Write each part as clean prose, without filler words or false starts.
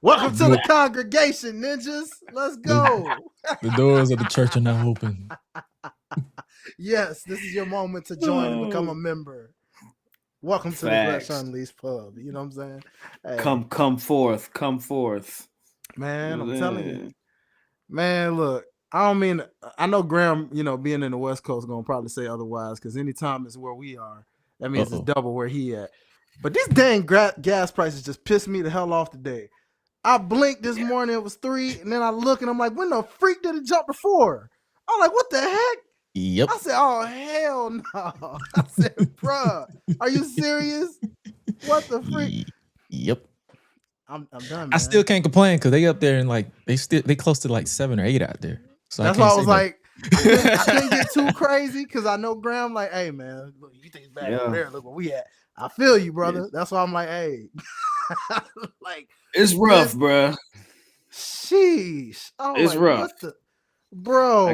Welcome to the congregation, ninjas. Let's go. The doors of the church are now open. Yes, this is your moment to join and become a member. Welcome to the GRESH Unleashed Pub. You know what I'm saying? Hey. Come forth. Man, I'm telling you. Man, look, I know Graham, being in the West Coast gonna probably say otherwise, because anytime it's where we are, that means it's double where he at. But these dang gas prices just pissed me the hell off today. I blinked this morning, it was 3, and then I look and I'm like, when the freak did it jump to 4? I'm like, what the heck? Yep. I said, oh, hell no. I said, bruh, are you serious? What the freak? Yep. I'm done, man. I still can't complain because they up there and they close to like 7 or 8 out there. So that's why I was like, I couldn't get too crazy because I know Graham like, hey man, look, you think it's bad over there? Look where we at. I feel you, brother. Yeah. That's why I'm like, hey, like it's rough, bro. Sheesh. Oh, it's like, rough, bro.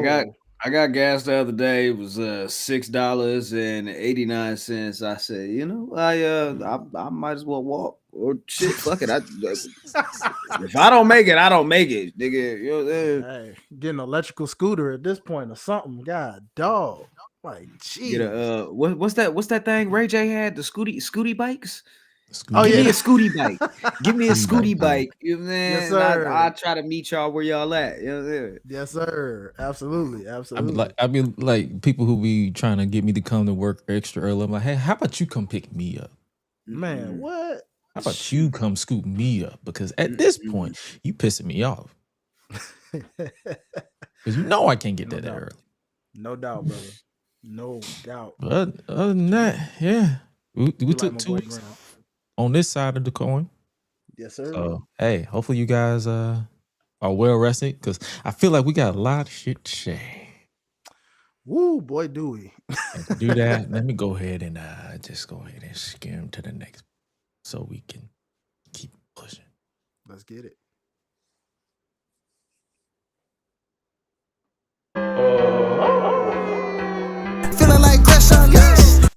I got gas the other day. It was $6.89. I said, I might as well walk or shit. Fuck it. If I don't make it, I don't make it, nigga. Hey, get an electrical scooter at this point or something. God, dog. Like, geez. What's that thing Ray J had? The scooty bikes. Oh, Give me a scooty bike. Give me a scooty bike. You know what I mean? Yes, sir. I try to meet y'all where y'all at. You know what I'm saying? Yes, sir. Absolutely. I mean, like people who be trying to get me to come to work extra early. I'm like, hey, how about you come pick me up? Man, what? How about you come scoop me up? Because at this point, you pissing me off. Because I can't get that early. No doubt, brother. No doubt. But other than that, yeah, we took 2 weeks on this side of the coin. Yes, sir. So, hey, hopefully you guys are well rested because I feel like we got a lot of shit to say. Woo, boy, do we. And to do that, let me go ahead and just go ahead and skim to the next so we can keep pushing. Let's get it. Feeling like GRESH Unleashed.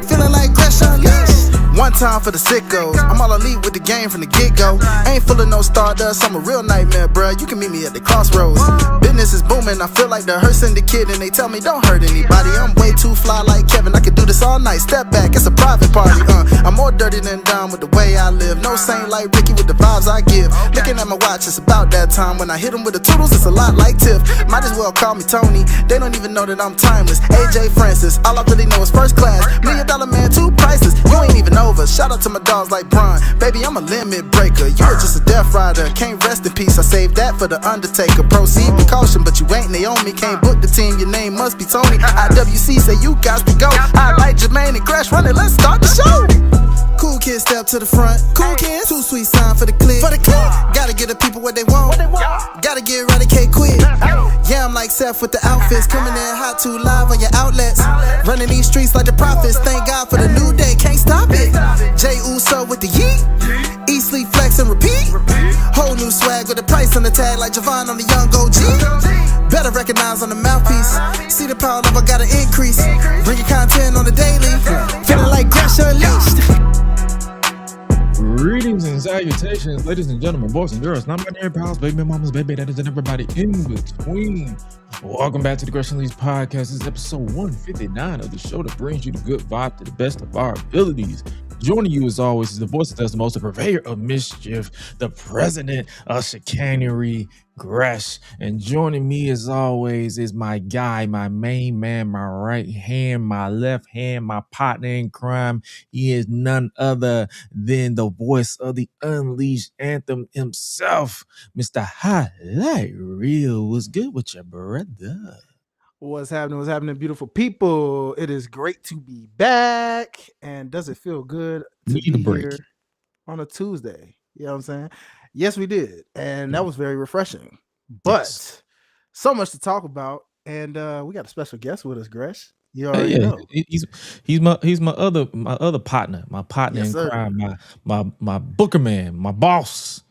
Feeling like GRESH Unleashed. One time for the sickos. I'm all elite with the game from the get-go. Ain't full of no stardust, I'm a real nightmare, bruh. You can meet me at the crossroads. Business is booming, I feel like the hearse in the kid, and they tell me don't hurt anybody. I'm way too fly like Kevin, I could do this all night. Step back, it's a private party, I'm more dirty than dumb with the way I live. No saint like Ricky with the vibes I give. Looking at my watch, it's about that time. When I hit them with the toodles, it's a lot like Tiff. Might as well call me Tony, they don't even know that I'm timeless. AJ Francis, all I really know is first class. $1 million man, 2 prices, you ain't even over. Shout out to my dogs like Bron, baby, I'm a limit breaker. You're just a death rider, can't rest in peace. I saved that for the Undertaker. Proceed with caution, but you ain't Naomi. Can't book the team, your name must be Tony. IWC say you got to go. Hi-Lite Jermaine and GRESH running, let's start the show. Cool kids step to the front. Cool kids, too sweet sign for the click. Gotta give the people what they want. Gotta get eradicate quick. Yeah, I'm like Seth with the outfits. Coming in hot too live on your outlets. Running these streets like the prophets. Thank God for the new day, can't stop it. Jay Uso with the yeet. Eat, sleep, flex, and repeat. Whole new swag with the price on the tag like Javon on the young OG. Better recognize on the mouthpiece. See the power level gotta increase. Bring your content on the daily. Feeling like GRESH Unleashed. Greetings and salutations, ladies and gentlemen, boys and girls, non-binary pals, baby mamas, baby daddies, and everybody in between. Welcome back to the GRESH Unleashed podcast. This is episode 159 of the show that brings you the good vibe to the best of our abilities. Joining you as always is the voice that does the most, the purveyor of mischief, the president of chicanery, GRESH. And joining me as always is my guy, my main man, my right hand, my left hand, my partner in crime. He is none other than the voice of the Unleashed anthem himself, Mr. Hi-Lite Real. What's good with your brother? What's happening, beautiful people? It is great to be back. And does it feel good to be here on a Tuesday? You know what I'm saying? Yes, we did. And that was very refreshing. But so much to talk about. And we got a special guest with us, GRESH. You already know. He's my other partner, my partner in crime, my booker man, my boss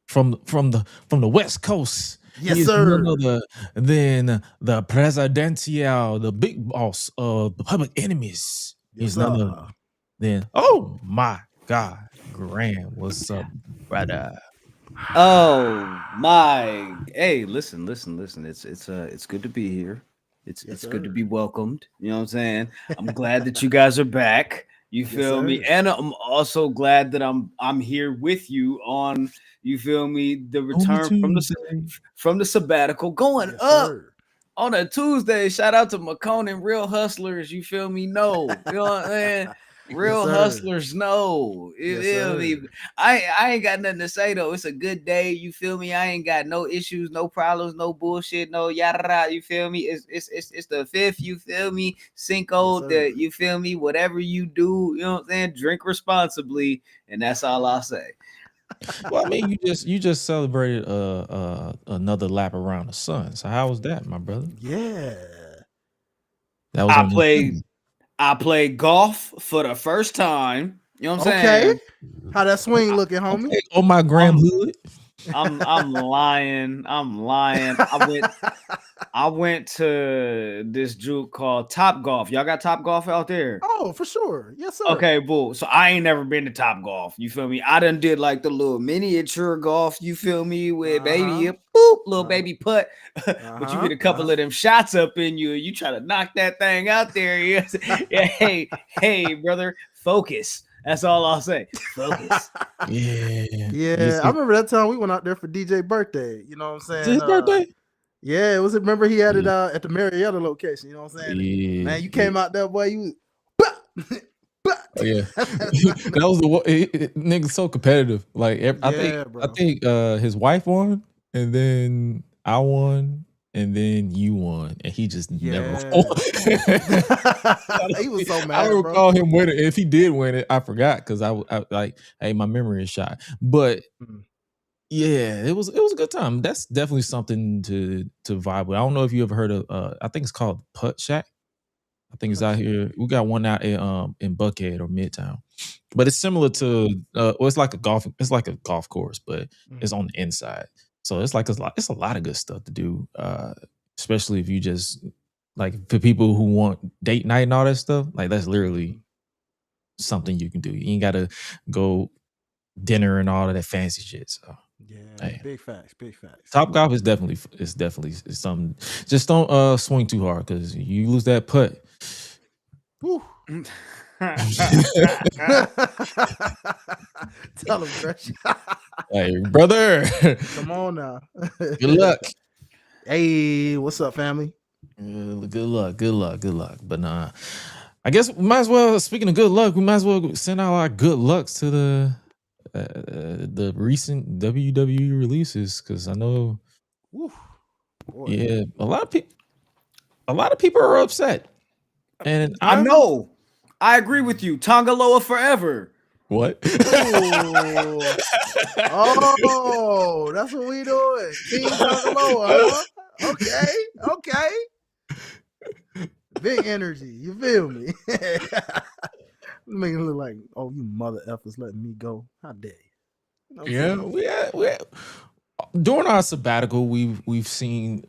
from the West Coast. Yes, he is sir. none other than the presidential, the big boss of the Public Enemies. Yes, He's none other than, oh my God, Graham, what's up, brother? Oh my! Hey, listen. It's good to be here. It's good to be welcomed. You know what I'm saying? I'm glad that you guys are back. You feel me? And I'm also glad that I'm here with you on. You feel me? The return from the sabbatical going up. On a Tuesday, shout out to McConan, real hustlers. You feel me? No, you know what I'm saying? Real hustlers know. You feel me? I ain't got nothing to say though. It's a good day. You feel me? I ain't got no issues, no problems, no bullshit, no yada. You feel me? It's the fifth. You feel me? Cinco. You feel me? Whatever you do, you know what I'm saying? Drink responsibly, and that's all I'll say. Well, I mean, you just celebrated another lap around the sun. So how was that, my brother? Yeah, that was. I played golf for the first time. You know what I'm saying? How that swing looking, homie? Okay. Oh my Graham hood. I'm lying. I went to this juke called Top Golf. Y'all got Top Golf out there? Oh, for sure. Yes, sir. Okay, bull. So I ain't never been to Top Golf. You feel me? I done did like the little miniature golf. You feel me? With baby, little baby putt. But you get a couple of them shots up in you. You try to knock that thing out there. Yeah, hey, brother, focus. That's all I'll say. Focus. Yeah. I remember that time we went out there for DJ birthday. You know what I'm saying? His birthday? Yeah, it was. Remember he had it at the Marietta location. You know what I'm saying? Yeah, man, you came out there, boy. You. Yeah, that was the nigga so competitive. Like I think his wife won, and then I won, and then you won, and he just never won. He was so mad. I don't recall him winning. If he did win it, I forgot because I like, hey, my memory is shot. But yeah, it was a good time. That's definitely something to vibe with. I don't know if you ever heard of. I think it's called Putt Shack. I think it's out here. We got one out in Buckhead or Midtown, but it's similar to it's like a golf course, but it's on the inside. So it's a lot of good stuff to do, especially if you just like for people who want date night and all that stuff. Like that's literally something you can do. You ain't gotta go dinner and all of that fancy shit. So yeah, hey. Big facts. Top Golf is definitely something. Just don't swing too hard because you lose that putt. Tell him, Gresh. Hey, brother. Come on now. Good luck. Hey, what's up, family? Good luck. But nah, I guess we might as well. Speaking of good luck, we might as well send out our good lucks to the recent WWE releases because I know. Yeah, a lot of people are upset. And I know. I agree with you. Tongaloa forever. What? Oh, that's what we doing. King Tongaloa, huh? Okay. Big energy. You feel me? Making it look like, oh, you mother effers letting me go. How dare you? Yeah, we during our sabbatical, we've seen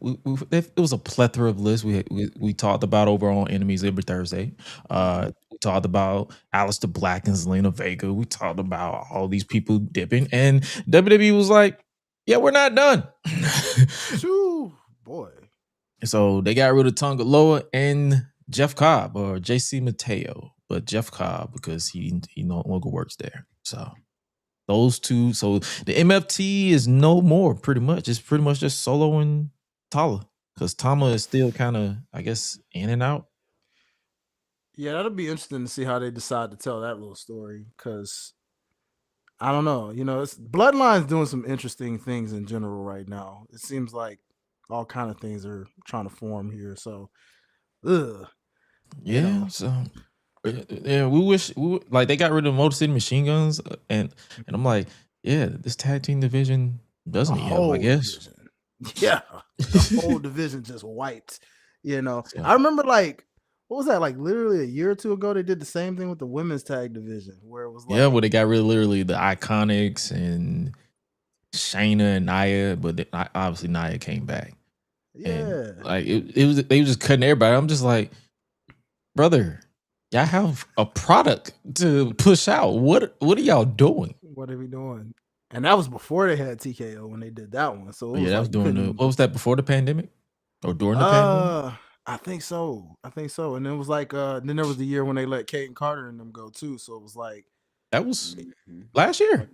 it was a plethora of lists. We talked about over on Enemies every Thursday. We talked about Aleister Black and Zelina Vega. We talked about all these people dipping, and WWE was like, "Yeah, we're not done." Shoo, boy. So they got rid of Tongaloa and Jeff Cobb or JC Mateo, but Jeff Cobb because he no longer works there. So. Those two, so the MFT is no more. Pretty much, it's pretty much just Solo and Tala because Tama is still kind of, I guess, in and out. Yeah, that'll be interesting to see how they decide to tell that little story. Because I don't know, it's Bloodline's doing some interesting things in general right now. It seems like all kind of things are trying to form here. So, yeah. So. Yeah, we wish like they got rid of Motor City Machine Guns, and I'm like, yeah, this tag team division doesn't need help, I guess. Division. Yeah, the whole division just wiped. I remember what was that? Like literally a year or two ago, they did the same thing with the women's tag division, where it was like, where they got rid of literally the Iconics and Shayna and Nia, but obviously Nia came back. Yeah, and like they were just cutting everybody. I'm just like, brother. y'all have a product to push out. What are y'all doing? What are we doing? And that was before they had TKO when they did that one. So it was that was like during the what was that before the pandemic or during the pandemic? I think so. And it was like then there was the year when they let Kate and Carter and them go too. So it was like That was last year.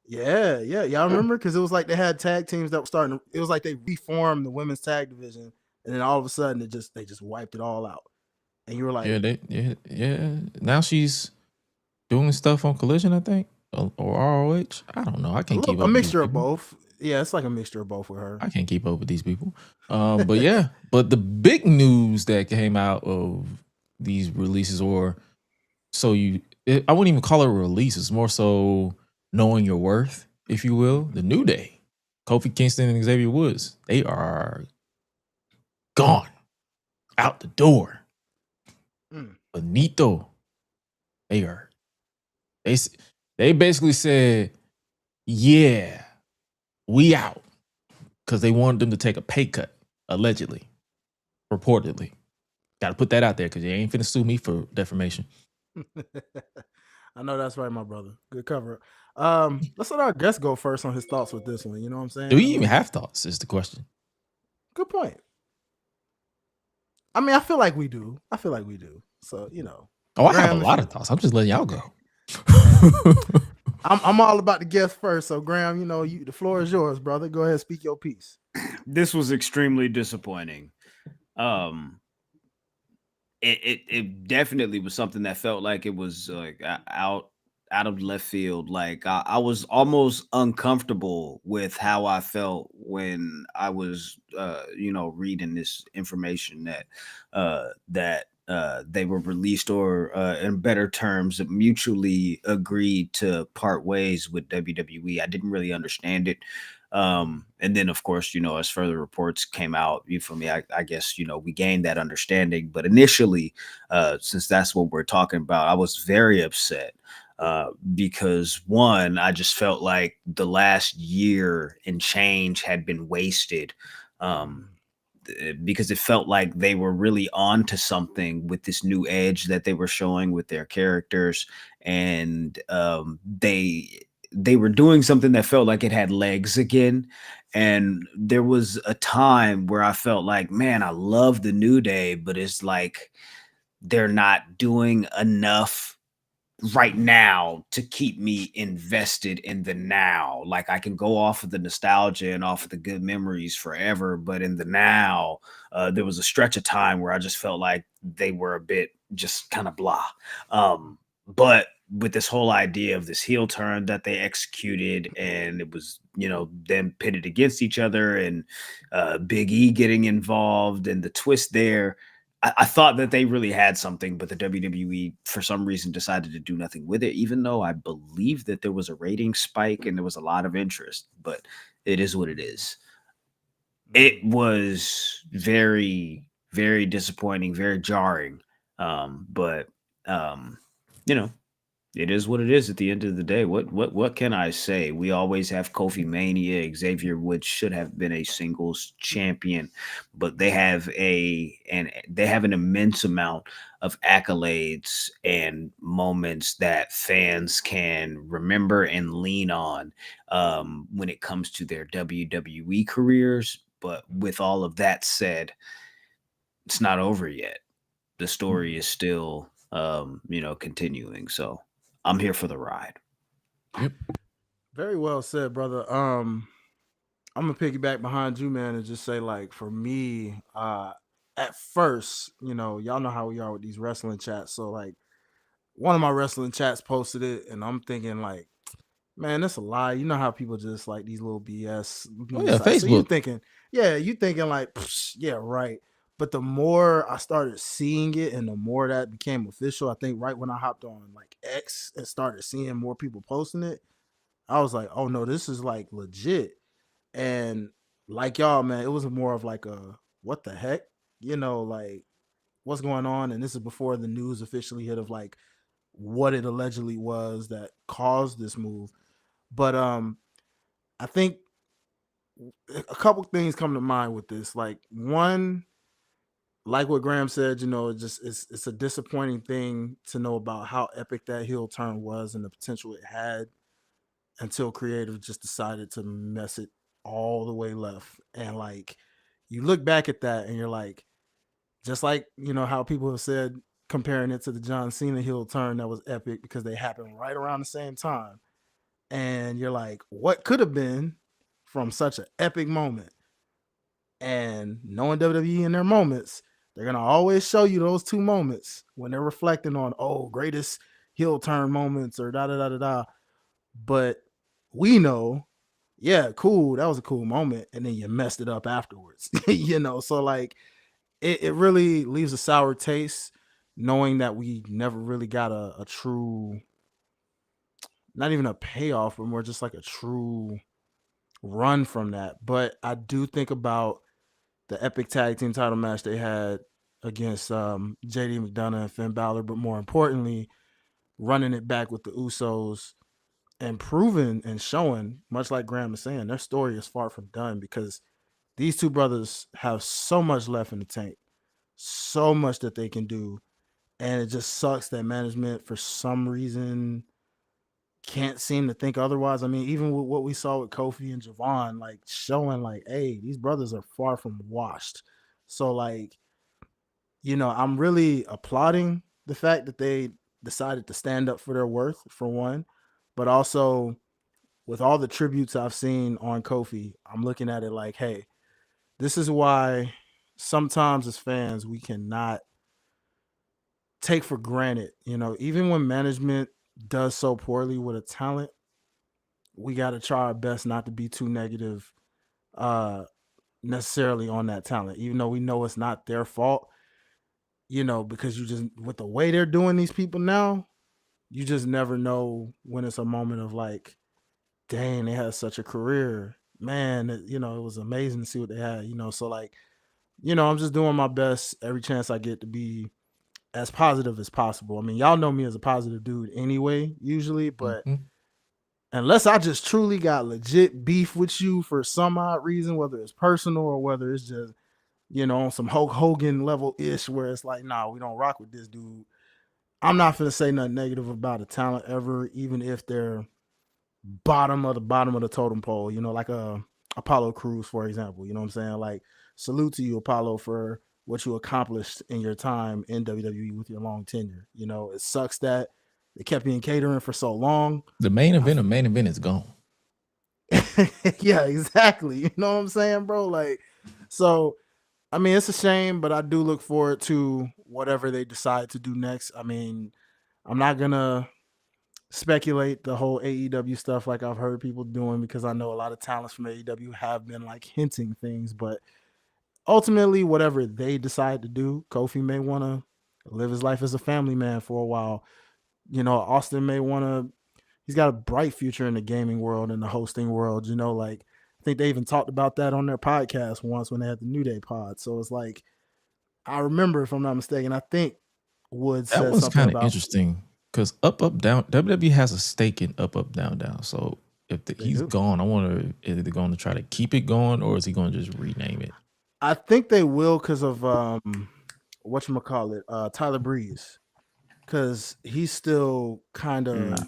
yeah. Y'all remember? Because it was like they had tag teams that were starting to, it was like they reformed the women's tag division, and then all of a sudden they just wiped it all out. And you were like, yeah. Now she's doing stuff on Collision, I think, or ROH. I don't know. I can't keep up. A mixture of both. Yeah, it's like a mixture of both with her. I can't keep up with these people. But yeah, but the big news that came out of these releases, or so I wouldn't even call it a release. It's more so knowing your worth, if you will. The New Day, Kofi Kingston and Xavier Woods, they are gone, out the door. Benito, they basically said, yeah, we out, because they wanted them to take a pay cut, allegedly, reportedly. Got to put that out there because you ain't finna sue me for defamation. I know that's right, my brother. Good cover. Let's let our guest go first on his thoughts with this one. You know what I'm saying? Do we even have thoughts is the question. Good point. I mean, I feel like we do. So, you know. Oh, I have a lot of thoughts. I'm just letting y'all go. I'm all about the guest first. So, Graham, you know, the floor is yours, brother. Go ahead and speak your piece. This was extremely disappointing. It definitely was something that felt like it was like out of left field. Like I was almost uncomfortable with how I felt when I was reading this information that they were released, or in better terms, mutually agreed to part ways with WWE. I didn't really understand it. And then of course, as further reports came out, you feel me, I guess, we gained that understanding. But initially, since that's what we're talking about, I was very upset because one, I just felt like the last year and change had been wasted. Because it felt like they were really on to something with this new edge that they were showing with their characters. And they were doing something that felt like it had legs again. And there was a time where I felt like, man, I love the New Day, but it's like they're not doing enough right now to keep me invested in the now. Like I can go off of the nostalgia and off of the good memories forever, but in the now, there was a stretch of time where I just felt like they were a bit just kind of blah. But with this whole idea of this heel turn that they executed, and it was, them pitted against each other, and Big E getting involved, and the twist there, I thought that they really had something, but the WWE, for some reason, decided to do nothing with it, even though I believe that there was a rating spike and there was a lot of interest. But it is what it is. It was very, very disappointing, very jarring. But it is what it is at the end of the day. What can I say? We always have Kofi Mania. Xavier Woods should have been a singles champion, but they have an immense amount of accolades and moments that fans can remember and lean on when it comes to their WWE careers. But with all of that said, it's not over yet. The story is still continuing. So I'm here for the ride. Yep. Very well said, brother. I'm gonna piggyback behind you, man, and just say, like, for me, at first, y'all know how we are with these wrestling chats. So, like, one of my wrestling chats posted it, and I'm thinking, like, man, that's a lie. You know how people just like these little BS. Oh yeah, Facebook. So you thinking like, yeah, right. But the more I started seeing it and the more that became official, I think right when I hopped on like X and started seeing more people posting it, I was like, oh no, this is like legit. And like y'all, man, it was more of like a what the heck, like what's going on. And this is before the news officially hit of like what it allegedly was that caused this move. But I think a couple things come to mind with this. Like one, like what Graham said, it's a disappointing thing to know about how epic that heel turn was and the potential it had until creative just decided to mess it all the way left. And like, you look back at that and you're like, just like, how people have said, comparing it to the John Cena heel turn that was epic because they happened right around the same time. And you're like, what could have been from such an epic moment? And knowing WWE in their moments, they're going to always show you those two moments when they're reflecting on, greatest heel turn moments or da-da-da-da-da. But we know, yeah, cool, that was a cool moment. And then you messed it up afterwards, So like, it really leaves a sour taste knowing that we never really got a true, not even a payoff, but more just like a true run from that. But I do think about the epic tag team title match they had against JD McDonough and Finn Balor, but more importantly, running it back with the Usos and proving and showing, much like Graham is saying, their story is far from done because these two brothers have so much left in the tank, so much that they can do. And it just sucks that management, for some reason, can't seem to think otherwise. I mean, even with what we saw with Kofi and Javon, like showing like, hey, these brothers are far from washed. So like, I'm really applauding the fact that they decided to stand up for their worth, for one, but also with all the tributes I've seen on Kofi, I'm looking at it like, hey, this is why sometimes as fans, we cannot take for granted, even when management does so poorly with a talent, we got to try our best not to be too negative necessarily on that talent, even though we know it's not their fault, because you just, with the way they're doing these people now, you just never know when it's a moment of like, dang, they had such a career, man, it was amazing to see what they had, so like, I'm just doing my best every chance I get to be as positive as possible. I mean, y'all know me as a positive dude anyway, usually, but unless I just truly got legit beef with you for some odd reason, whether it's personal or whether it's just, on some Hulk Hogan level ish, where it's like, nah, we don't rock with this dude, I'm not going to say nothing negative about a talent ever, even if they're bottom of the totem pole, like Apollo Crews, for example, you know what I'm saying? Like, salute to you, Apollo, for what you accomplished in your time in WWE with your long tenure. It sucks that they kept you in catering for so long. The main event is gone. Yeah, exactly. You know what I'm saying, bro? Like, so, I mean, it's a shame, but I do look forward to whatever they decide to do next. I mean, I'm not going to speculate the whole AEW stuff like I've heard people doing, because I know a lot of talents from AEW have been like hinting things, but ultimately, whatever they decide to do, Kofi may want to live his life as a family man for a while. Austin may want to, he's got a bright future in the gaming world and the hosting world, like, I think they even talked about that on their podcast once when they had the New Day pod. So it's like, I remember, if I'm not mistaken, I think Woods said was something kind of about interesting, because up, down, WWE has a stake in up, down, down. So if he's gone, I wonder, is they going to try to keep it going, or is he going to just rename it? I think they will, because of whatchamacallit, Tyler Breeze, because he still kind of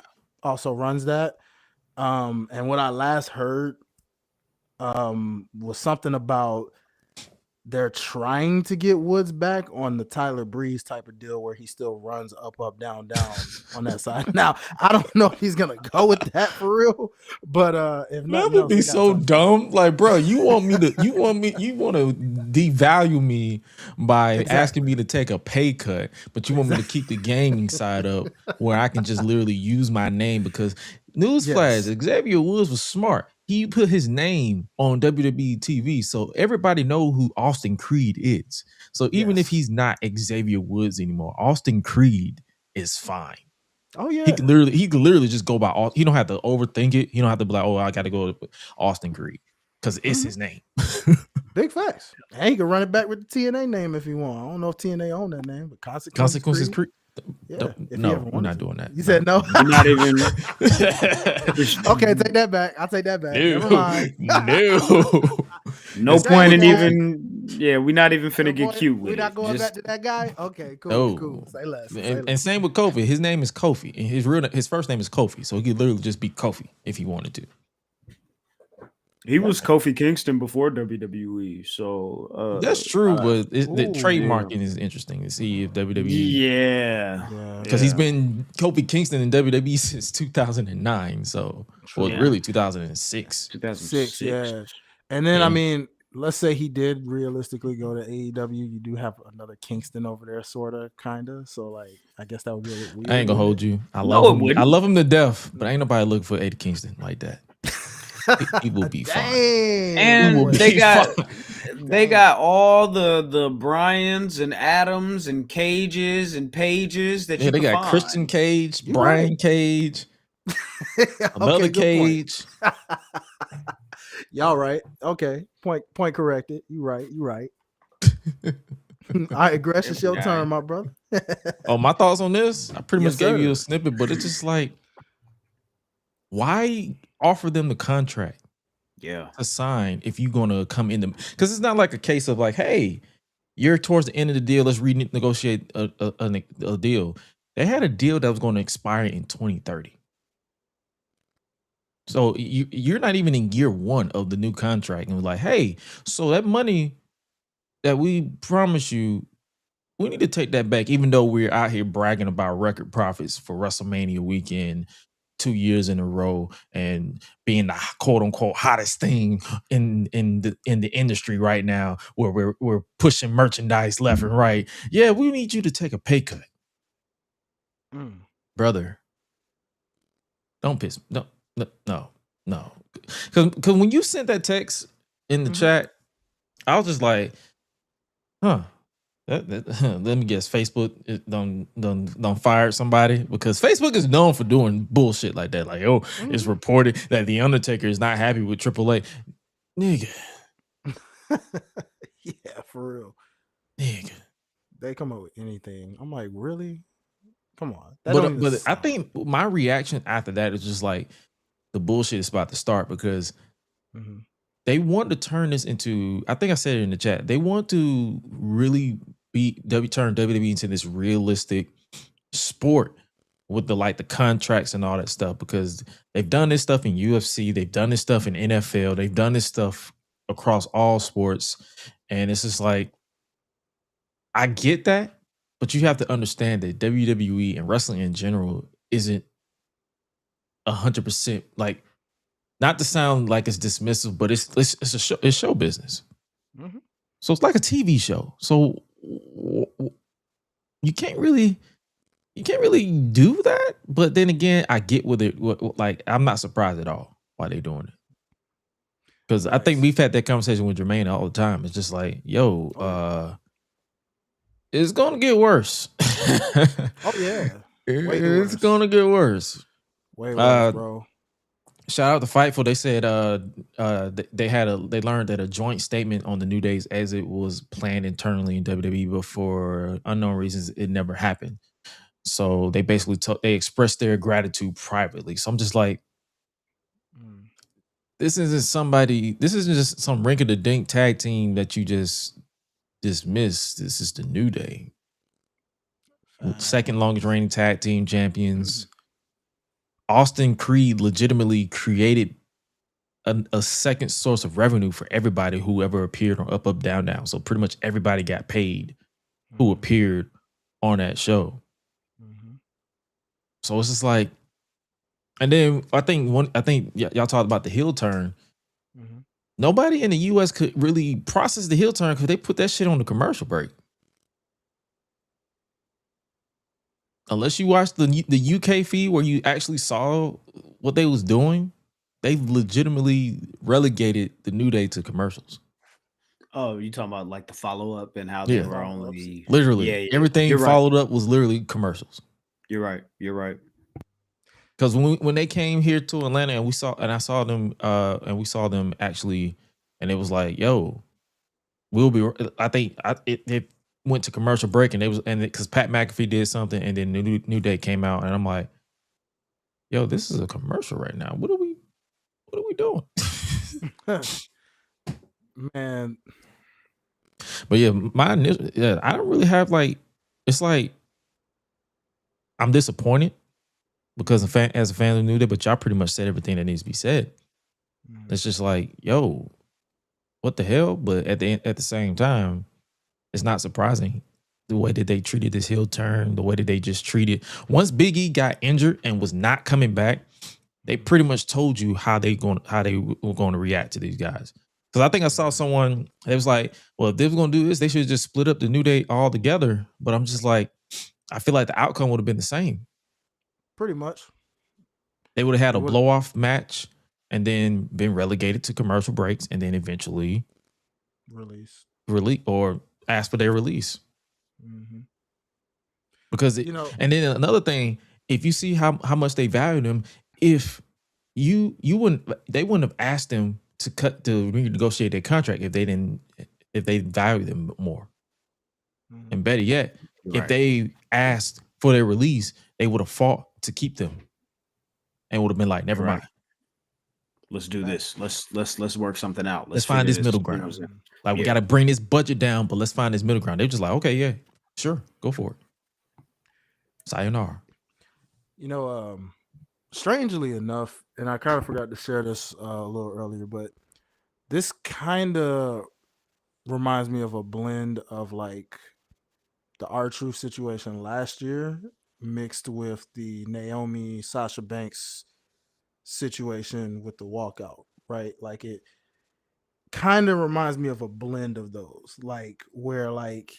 also runs that. And what I last heard was something about they're trying to get Woods back on the Tyler Breeze type of deal where he still runs up, down, down on that side. Now, I don't know if he's gonna go with that for real, but if not, that would be so dumb. Like, bro, you want to devalue me by asking me to take a pay cut, but you want me to keep the gaming side up where I can just literally use my name, because newsflash, Xavier Woods was smart. He put his name on WWE TV, so everybody know who Austin Creed is. So even if he's not Xavier Woods anymore, Austin Creed is fine. Oh yeah, he can literally just go by. He don't have to overthink it. He don't have to be like, oh, I got to go to Austin Creed, because it's his name. Big facts. And he can run it back with the TNA name if he want. I don't know if TNA own that name, but Consequences Creed. Yeah, no, we're not doing that. You said no? We're not even. Okay, take that back. I'll take that back. Never mind. No point in even Yeah, we're not even finna get Boy, cute with we're it. not going Just, back to that guy. Okay, cool, No. cool. Say less. And same with Kofi. His name is Kofi, and his first name is Kofi, so he could literally just be Kofi if he wanted to. he was Kofi Kingston before WWE, so That's true, but the ooh, trademarking is interesting to see if WWE. yeah, Because he's been Kofi Kingston in WWE since 2009, so really 2006. 2006. Yeah. And then I mean, let's say he did realistically go to AEW. You do have another Kingston over there, sorta, kinda. So like, I guess that would be a little weird. I ain't gonna hold you. I No, love it him. wouldn't. I love him to death, but ain't nobody looking for Eddie Kingston like that. He will be fine. And they got all the Bryans and Adams and Cages and Pages that you they got find. Christian Cage, Brian Cage, another Cage. Y'all right. Okay. Point corrected. You right. All right, Gresh, it's your turn, my brother. Oh, my thoughts on this? I pretty much gave you a sir. snippet, but it's just like, why offer them the contract? To sign if you're gonna come in them, because it's not like a case of like, hey, you're towards the end of the deal, let's renegotiate a deal. They had a deal that was going to expire in 2030, so you're not even in year one of the new contract, and we're like, hey, so that money that we promise you, we need to take that back, even though we're out here bragging about record profits for WrestleMania weekend 2 years in a row and being the quote unquote hottest thing in the industry right now, where we're pushing merchandise left and right. Yeah, we need you to take a pay cut. Brother. Don't piss me. No. Because when you sent that text in the chat, I was just like, let me guess, Facebook done fired somebody, because Facebook is known for doing bullshit like that. Like, it's reported that The Undertaker is not happy with AAA. Nigga. Yeah, for real. Nigga. They come up with anything. I'm like, really? Come on. But I think my reaction after that is just like, the bullshit is about to start, because they want to turn this into, I think I said it in the chat, they want to really turn WWE into this realistic sport with the contracts and all that stuff, because they've done this stuff in UFC, they've done this stuff in NFL, they've done this stuff across all sports, and it's just like, I get that, but you have to understand that WWE and wrestling in general isn't 100%, like, not to sound like it's dismissive, but it's a show, it's show business. So it's like a TV show. So you can't really do that. But then again, I get like, I'm not surprised at all why they're doing it. Because I think we've had that conversation with Jermaine all the time. It's just like, it's gonna get worse. It's gonna get worse. Way worse, bro. Shout out to Fightful. They said they learned that a joint statement on the New Day's exit was planned internally in WWE, but for unknown reasons, it never happened. So they basically they expressed their gratitude privately. So I'm just like, this isn't just some rink-a-dink tag team that you just dismiss. This is the New Day, second longest reigning tag team champions. Austin Creed legitimately created a second source of revenue for everybody who ever appeared on Up, Up, Down, Down. So pretty much everybody got paid who appeared on that show. So it's just like, and then I think y'all talked about the heel turn. Nobody in the US could really process the heel turn because they put that shit on the commercial break. Unless you watched the UK feed where you actually saw what they was doing, they legitimately relegated the New Day to commercials. Oh, you talking about like the follow up and how they were only literally everything followed up was literally commercials. You're right. Because when they came here to Atlanta and I saw them actually, and it was like, yo, we'll be. I think it went to commercial break, and because Pat McAfee did something, and then New Day came out, and I'm like, yo, this is a commercial right now. What are we doing? Man, But yeah, I don't really have like. It's like I'm disappointed because as a fan of New Day, but y'all pretty much said everything that needs to be said. It's just like, yo, what the hell? But at the same time, it's not surprising the way that they treated this heel turn, the way that they just treated. Once Big E got injured and was not coming back, they pretty much told you how they were going to react to these guys. Because I think I saw someone that was like, well, if they were going to do this, they should just split up the New Day all together. But I'm just like, I feel like the outcome would have been the same. Pretty much. They would have had a blow-off match and then been relegated to commercial breaks and then eventually release or ask for their release. Mm-hmm. Because and then another thing, if you see how much they value them, if they wouldn't have asked them to renegotiate their contract if they value them more. Mm-hmm. And better yet, if they asked for their release, they would have fought to keep them and would have been like, never mind. Let's do this. Let's work something out. Let's find this middle ground. Like we got to bring this budget down, but let's find this middle ground. They're just like, okay, yeah, sure, go for it. Sayonara. Strangely enough, and I kind of forgot to share this a little earlier, but this kind of reminds me of a blend of like the R-Truth situation last year mixed with the Naomi Sasha Banks situation with the walkout, right? Like it kind of reminds me of a blend of those, like where like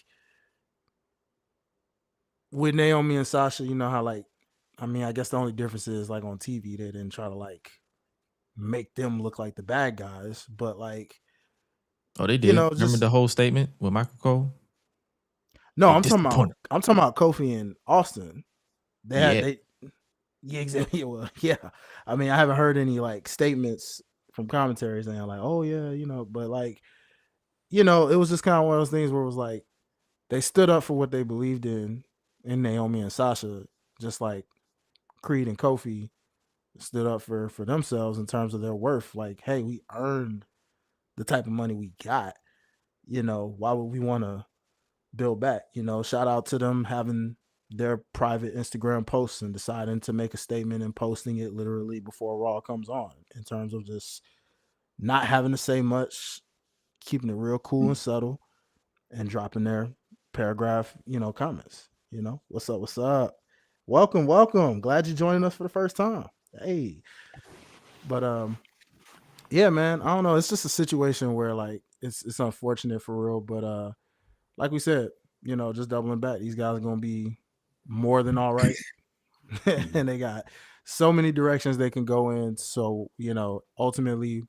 with Naomi and Sasha, you know how like, I mean, I guess the only difference is like on TV, they didn't try to like make them look like the bad guys, but like, oh, they did. Remember the whole statement with Michael Cole? No, I'm talking about Kofi and Austin. Exactly. Well, yeah. I mean, I haven't heard any like statements from commentaries saying like, oh yeah, but like, it was just kind of one of those things where it was like they stood up for what they believed in Naomi and Sasha, just like Creed and Kofi stood up for themselves in terms of their worth. Like, hey, we earned the type of money we got. Why would we want to build back? Shout out to them having their private Instagram posts and deciding to make a statement and posting it literally before Raw comes on, in terms of just not having to say much, keeping it real cool and subtle, and dropping their paragraph, comments. What's up? Welcome. Glad you're joining us for the first time. Hey. But yeah, man, I don't know. It's just a situation where like it's unfortunate for real, but like we said, just doubling back, these guys are gonna be more than all right. And they got so many directions they can go in. So, ultimately,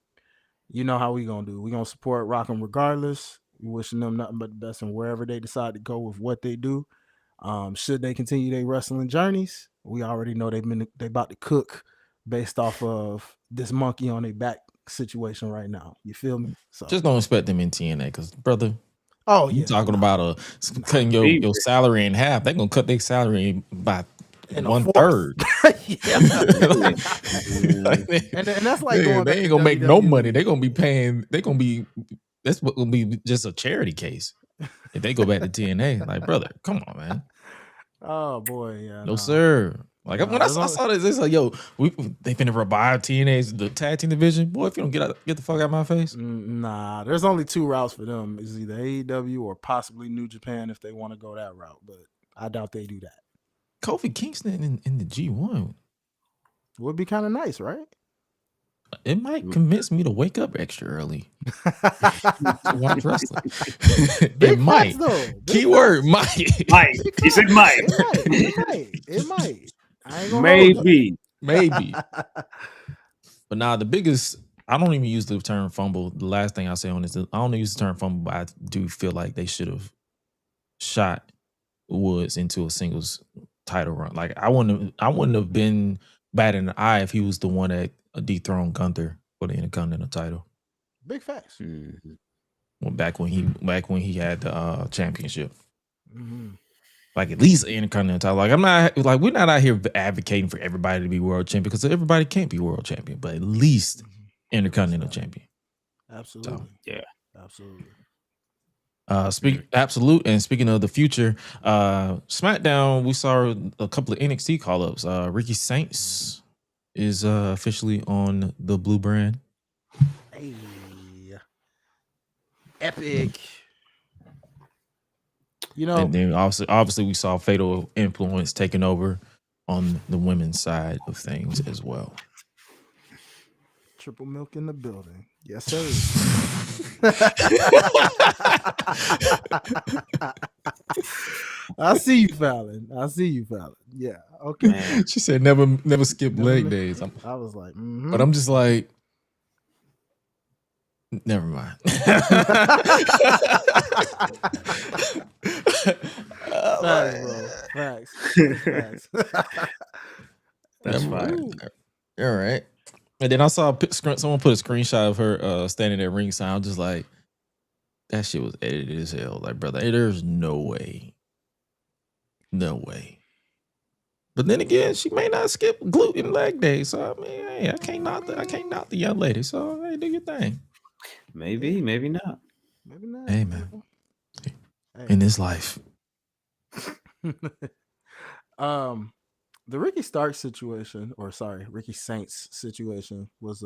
how we gonna do. We gonna support Rock 'em regardless. We wishing them nothing but the best in wherever they decide to go with what they do. Should they continue their wrestling journeys, we already know they about to cook based off of this monkey on their back situation right now. You feel me? So just don't expect them in TNA, because brother. Oh, you talking about cutting your salary in half? They're gonna cut their salary by 1/3. And that's like they ain't gonna make no money. They're gonna be paying. That's what will be just a charity case if they go back to TNA. Like, brother, come on, man. Oh boy, yeah. No, sir. Like when I saw this, it's like, yo, they finna revive TNA's the tag team division. Boy, if you don't get the fuck out of my face. Nah, there's only two routes for them. It's either AEW or possibly New Japan if they want to go that route. But I doubt they do that. Kofi Kingston in the G1 would be kind of nice, right? It might convince me to wake up extra early to watch wrestling. It might. Keyword might. Might. He said might. It might. I ain't gonna maybe. But now the biggest, I don't even use the term fumble. The last thing I say on this, I don't use the term fumble, but I do feel like they should have shot Woods into a singles title run. Like I wouldn't have been bad in the eye if he was the one that dethroned Gunther for the Intercontinental title. Big facts. Well, back when he had the championship. Mm-hmm. Like at least Intercontinental title. Like we're not out here advocating for everybody to be world champion, because everybody can't be world champion, but at least Intercontinental champion. Absolutely. So, yeah. Absolutely. Speaking of the future, SmackDown, we saw a couple of NXT call-ups. Ricky Saints is officially on the blue brand. Hey, epic. You know, And then obviously we saw Fatal Influence taking over on the women's side of things as well. Triple Milk in the building. Yes, sir. I see you, Fallon. Yeah. Okay. Man. She said never skip leg days. I was like, but I'm just like, never mind. Facts, bro. Facts. That's fine. All right. And then I saw someone put a screenshot of her standing at ringside. I was just like, that shit was edited as hell. Like, brother, there's no way. No way. But then again, she may not skip glute and leg day. So I mean, hey, I can't knock the young lady. So hey, do your thing. Maybe not. Maybe not. Hey, man. Hey. In this life. The Ricky Saints situation was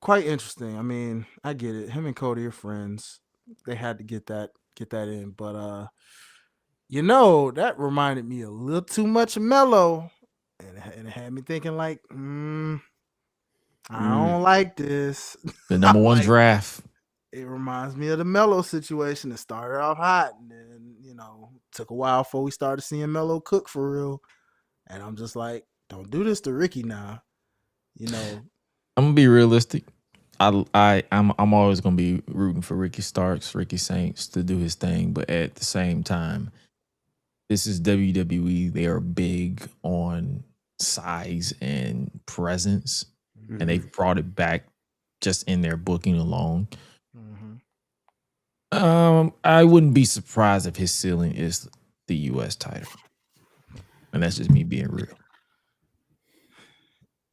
quite interesting. I mean, I get it. Him and Cody are friends. They had to get that in, but that reminded me a little too much of Melo, and it had me thinking like, I don't like this. The number one draft. It reminds me of the Melo situation. It started off hot, and then took a while before we started seeing Melo cook for real. And I'm just like, don't do this to Ricky now. I'm gonna be realistic. I'm always gonna be rooting for Ricky Saints to do his thing, but at the same time, this is WWE. They are big on size and presence, and they've brought it back just in their booking alone. I wouldn't be surprised if his ceiling is the U.S. title. And that's just me being real.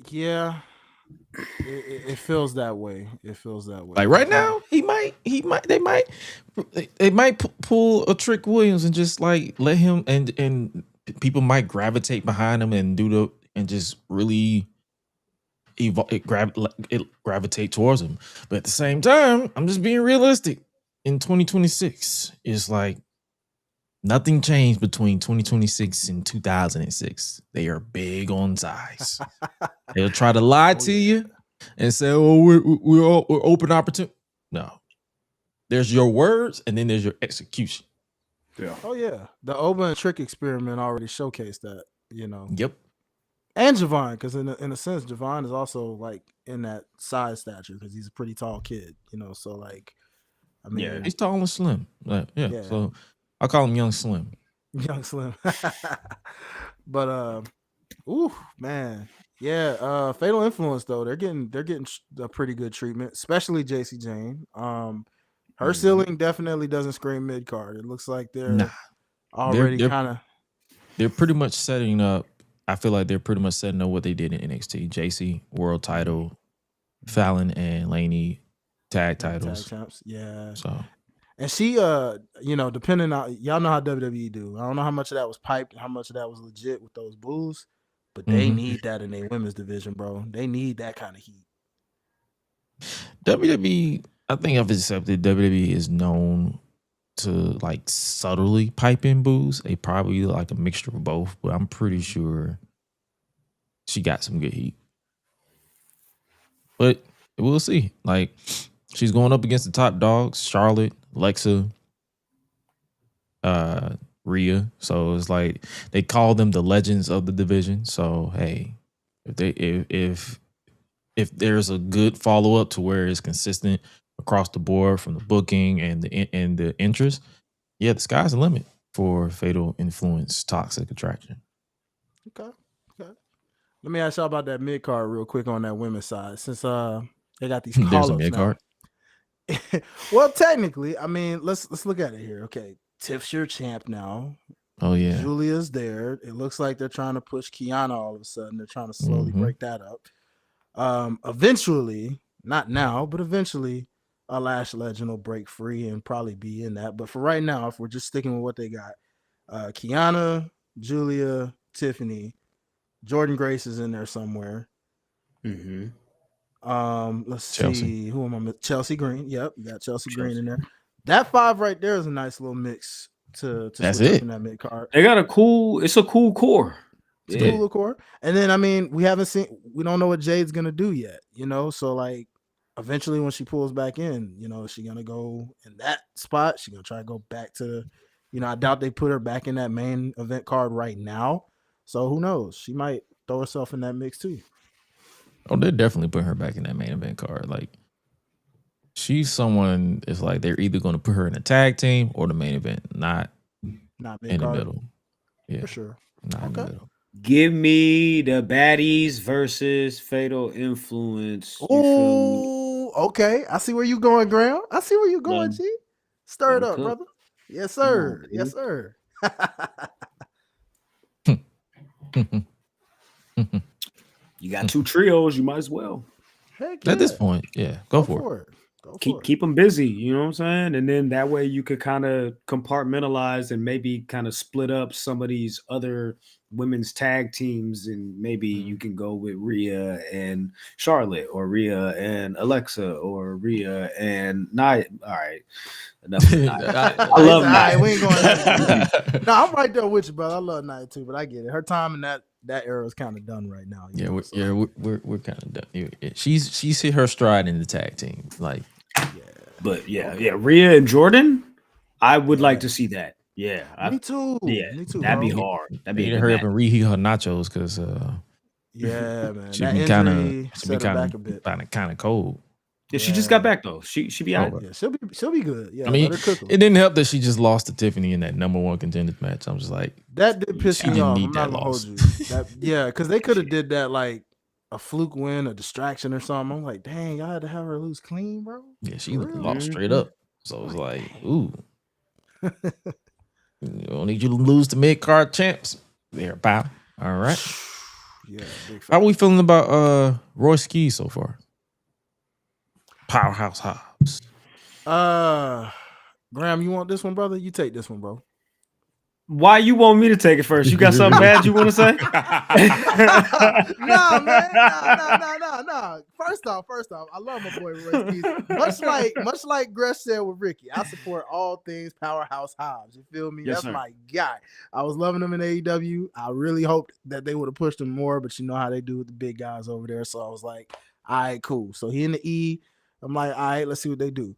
Yeah, it feels that way. Like right now, they might pull a Trick Williams and just like let him and people might gravitate behind him and just really gravitate towards him. But at the same time, I'm just being realistic. In 2026, it's like nothing changed between 2026 and 2006. They are big on size. They'll try to lie to you and say, "Oh, we're open opportunity." No, there's your words and then there's your execution. Yeah. Oh yeah, the Oba and Trick experiment already showcased that. Yep. And Javon, because in a sense, Javon is also like in that size stature because he's a pretty tall kid. So like, I mean, he's tall and slim. Yeah. So I call him Young Slim. Young Slim. But man. Yeah, Fatal Influence though, they're getting a pretty good treatment, especially JC Jane. Her ceiling definitely doesn't scream mid card. It looks like they're already kind of they're pretty much setting up. I feel like they're pretty much setting up what they did in NXT. JC world title, Fallon and Laney tag titles. Tag champs. Yeah. So and she depending on y'all know how WWE do. I don't know how much of that was piped and how much of that was legit with those boos. But they need that in their women's division, bro. They need that kind of heat. WWE, I think I've accepted WWE is known to like subtly pipe in boos. They probably like a mixture of both, but I'm pretty sure she got some good heat. But we'll see. Like she's going up against the top dogs, Charlotte, Alexa, Rhea. So it's like they call them the legends of the division. So hey, if there's a good follow up to where it's consistent across the board from the booking and the interest, yeah, the sky's the limit for Fatal Influence Toxic Attraction. Okay. Let me ask y'all about that mid card real quick on that women's side, since they got these call There's a ups mid now. card. Well, technically, I mean, let's look at it here. Okay, Tiff's your champ now. Oh yeah, Julia's there. It looks like they're trying to push Kiana all of a sudden. They're trying to slowly break that up. Eventually, not now, but eventually, a Lash Legend will break free and probably be in that. But for right now, if we're just sticking with what they got, Kiana, Julia, Tiffany, Jordan Grace is in there somewhere. Mm-hmm. Let's Chelsea. see, who am I? Chelsea Green. Yep, you got Chelsea Green in there. That 5 right there is a nice little mix to That's switch it. up in that mid card. They got a cool core. It's a cool little core. And then I mean, we don't know what Jade's gonna do yet, you know. So like eventually when she pulls back in, you know, is she gonna go in that spot? She gonna try to go back to, you know, I doubt they put her back in that main event card right now. So who knows? She might throw herself in that mix too. Oh, they're definitely putting her back in that main event card. Like, she's someone. It's like they're either going to put her in a tag team or the main event, not in the middle. Yeah, for sure. Not in the middle. Give me the baddies versus Fatal Influence. Oh, okay. I see where you going, Graham. I see where you going, G. Stir it up, brother. Yes, sir. Yes, sir. You got 2 trios. You might as well. Heck yeah. At this point, yeah, go for it. Keep them busy, you know what I'm saying? And then that way you could kind of compartmentalize and maybe kind of split up some of these other women's tag teams, and maybe you can go with Rhea and Charlotte, or Rhea and Alexa, or Rhea and Nia. All right. Enough of Nia. I love Nia. We ain't going no, I'm right there with you, brother. I love Nia too, but I get it. Her time in that era is kind of done right now. We're kind of done. She's hit her stride in the tag team. Like, but Rhea and Jordan, I would like to see that. Yeah, me too. Yeah, me too. That'd be hard. That'd be hurry up and reheat her nachos because yeah, man, she be kind of cold. Yeah, she just got back though. She be out. Yeah, she'll be good. Yeah, I mean, it didn't help that she just lost to Tiffany in that number 1 contenders match. I'm just like, that did piss me off. I'm not gonna hold you. Because they could have did that like a fluke win, a distraction or something. I'm like, dang, y'all had to have her lose clean, bro. Yeah, she lost straight up. So it was like, ooh. You don't need you to lose to mid-card champs there, pal. All right. Yeah. How are we feeling about Roy Ski so far? Powerhouse Hobbs. Graham, you want this one, brother? You take this one, bro. Why you want me to take it first? You got something bad you want to say? No, man. No. First off, I love my boy Roy Keith. Much like Gresh said with Ricky, I support all things Powerhouse Hobbs. You feel me? Yes, That's sir. my guy. I was loving him in AEW. I really hoped that they would have pushed him more, but you know how they do with the big guys over there. So I was like, all right, cool. So he in the E. I'm like, all right, let's see what they do.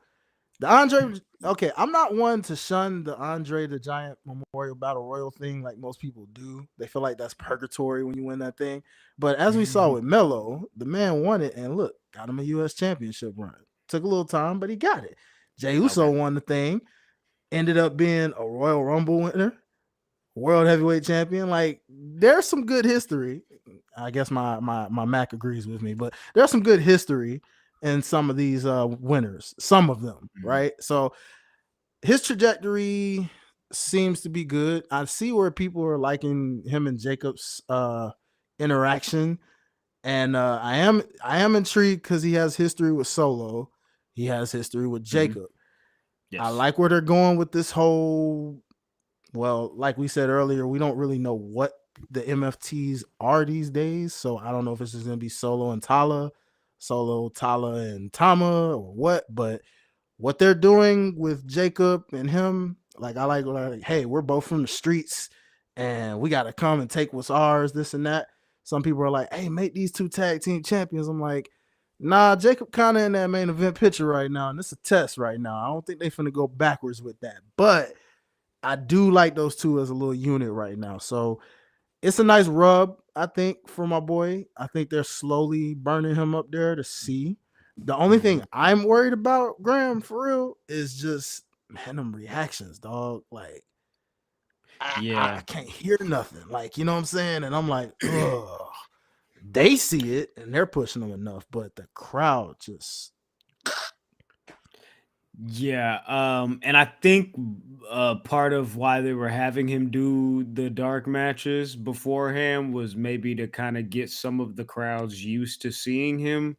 The Andre, okay, I'm not one to shun the Andre the Giant Memorial Battle Royal thing like most people do. They feel like that's purgatory when you win that thing. But as we saw with Melo, the man won it, and look, got him a U.S. championship run. Took a little time, but he got it. Jey Uso won the thing, ended up being a Royal Rumble winner, World Heavyweight Champion. Like, there's some good history. I guess my Mac agrees with me, but there's some good history in some of these winners, some of them, right? So his trajectory seems to be good. I see where people are liking him and Jacob's interaction, and I am intrigued because he has history with Solo, he has history with Jacob. Yes. I like where they're going with this whole. Well, like we said earlier, we don't really know what the MFTs are these days, so I don't know if it's just gonna be Solo, Tala, and Tama, or what, but what they're doing with Jacob and him, like I like, hey, we're both from the streets and we got to come and take what's ours, this and that. Some people are like, hey, make these 2 tag team champions. I'm like, nah, Jacob kind of in that main event picture right now, and it's a test right now. I don't think they finna go backwards with that, but I do like those 2 as a little unit right now. So it's a nice rub, I think, for my boy. I think they're slowly burning him up there to see. The only thing I'm worried about, Graham, for real, is just, man, them reactions, dog. Like, I can't hear nothing. Like, you know what I'm saying? And I'm like, ugh. They see it, and they're pushing them enough, but the crowd just... Yeah, and I think part of why they were having him do the dark matches beforehand was maybe to kind of get some of the crowds used to seeing him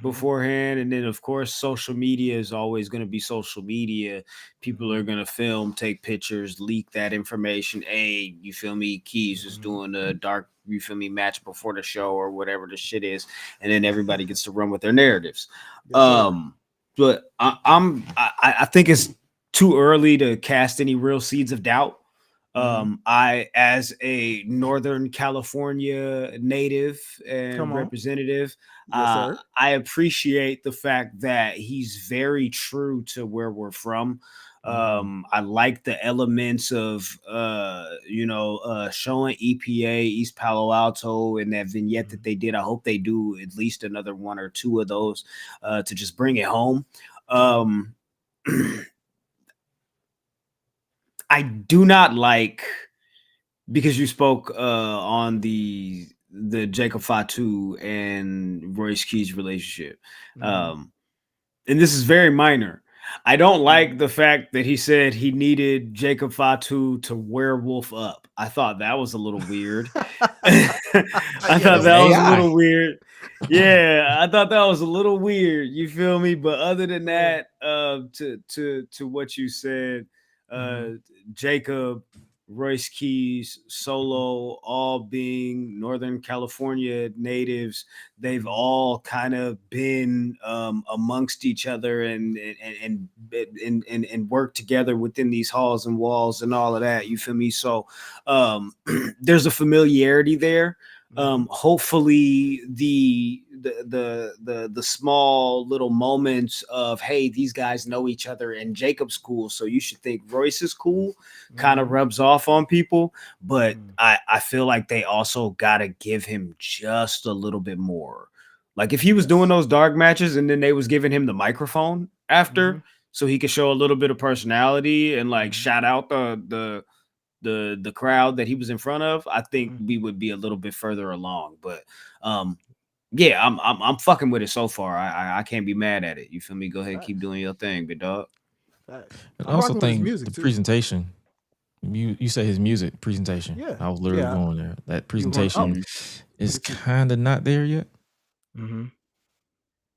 beforehand, and then of course social media is always going to be social media. People are going to film, take pictures, leak that information. Hey, you feel me? Keys is doing a dark, you feel me, match before the show or whatever the shit is, and then everybody gets to run with their narratives. But I think it's too early to cast any real seeds of doubt. I, as a Northern California native and representative, I appreciate the fact that he's very true to where we're from. I like the elements of showing EPA East Palo Alto and that vignette that they did. I hope they do at least another one or two of those to just bring it home. I do not like, because you spoke on the Jacob Fatu and Royce Keys relationship, and this is very minor. I don't like the fact that he said he needed Jacob Fatu to werewolf up. I thought that was a little weird. I thought that was a little weird. Yeah, I thought that was a little weird. You feel me? But other than that, to what you said, Jacob, Royce Keys, Solo, all being Northern California natives, they've all kind of been amongst each other and work together within these halls and walls and all of that. You feel me? So there's a familiarity there. Hopefully the small little moments of, hey, these guys know each other and Jacob's cool, so you should think Royce is cool, kind of rubs off on people. But I feel like they also gotta give him just a little bit more. Like if he was doing those dark matches and then they was giving him the microphone after, so he could show a little bit of personality and like shout out the crowd that he was in front of, I think we would be a little bit further along. But yeah, I'm fucking with it so far. I can't be mad at it. You feel me? Go ahead and keep doing your thing, big dog. I also think the presentation. You say his music presentation. Yeah, I was literally going there. That presentation is kind of not there yet.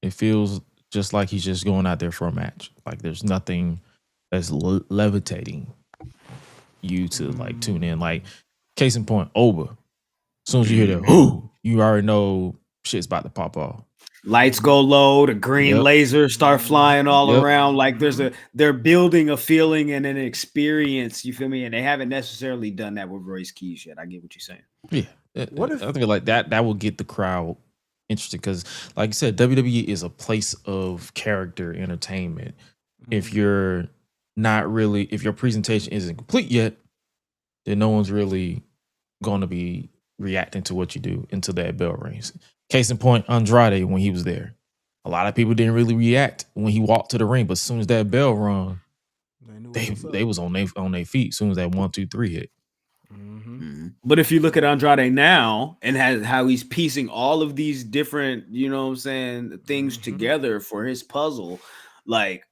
It feels just like he's just going out there for a match. Like there's nothing that's levitating you to like tune in. Like case in point, Oba. As soon as you hear that, whoo, you already know shit's about to pop off. Lights go low, the green lasers start flying all around. Like they're building a feeling and an experience. You feel me? And they haven't necessarily done that with Royce Keys yet. I get what you're saying. Yeah. I think like that will get the crowd interested because, like you said, WWE is a place of character entertainment. If you're not really, if your presentation isn't complete yet, then no one's really going to be reacting to what you do until that bell rings. Case in point, Andrade, when he was there, a lot of people didn't really react when he walked to the ring, but as soon as that bell rung, they was on their feet as soon as that 1, 2, 3 hit. But if you look at Andrade now and how he's piecing all of these different, you know what I'm saying, things together for his puzzle, like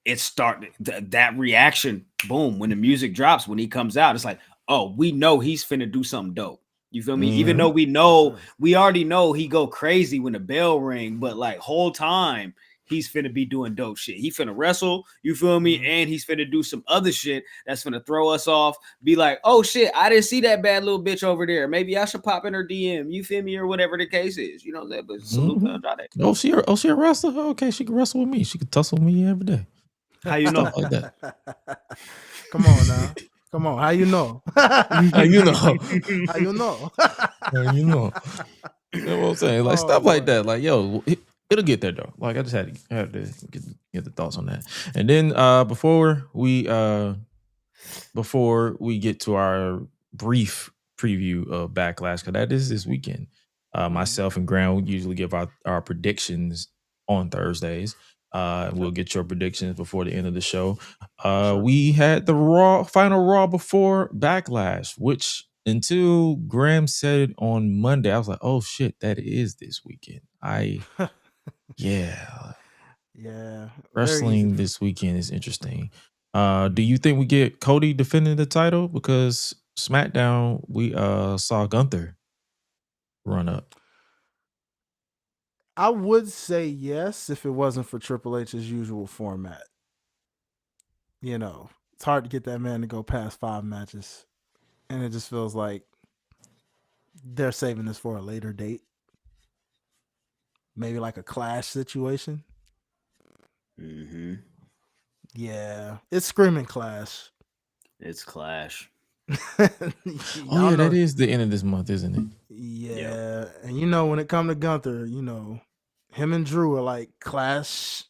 it started that reaction, boom, when the music drops, when he comes out, it's like, oh, we know he's finna do something dope. You feel me? Even though we already know he go crazy when the bell ring, but like whole time he's finna be doing dope shit. He finna wrestle, you feel me? And he's finna do some other shit that's finna throw us off. Be like, oh shit, I didn't see that bad little bitch over there. Maybe I should pop in her DM. You feel me? Or whatever the case is. You know that. But salute to Andrade. Oh, she a wrestler? Okay, she can wrestle with me. She can tussle with me every day. How you know? Like that. Come on now. Come on. How you know? How you know? How you know? How you know? You know what I'm saying? Like stuff like that. Like, yo, it'll get there though. Like I just had to get the thoughts on that. And then before we get to our brief preview of Backlash, because that is this weekend. Myself and Graham usually give our predictions on Thursdays. We'll get your predictions before the end of the show. We had the final Raw before Backlash, which until Graham said it on Monday, I was like, oh shit, that is this weekend. Yeah. Wrestling this weekend is interesting. Do you think we get Cody defending the title? Because SmackDown, we saw Gunther run up. I would say yes if it wasn't for Triple H's usual format. It's hard to get that man to go past 5 matches. And it just feels like they're saving this for a later date. Maybe like a Clash situation. Mm-hmm. Yeah, it's screaming Clash. It's Clash. Oh yeah, that is the end of this month, isn't it? Yeah, and when it comes to Gunther, him and Drew are like Clash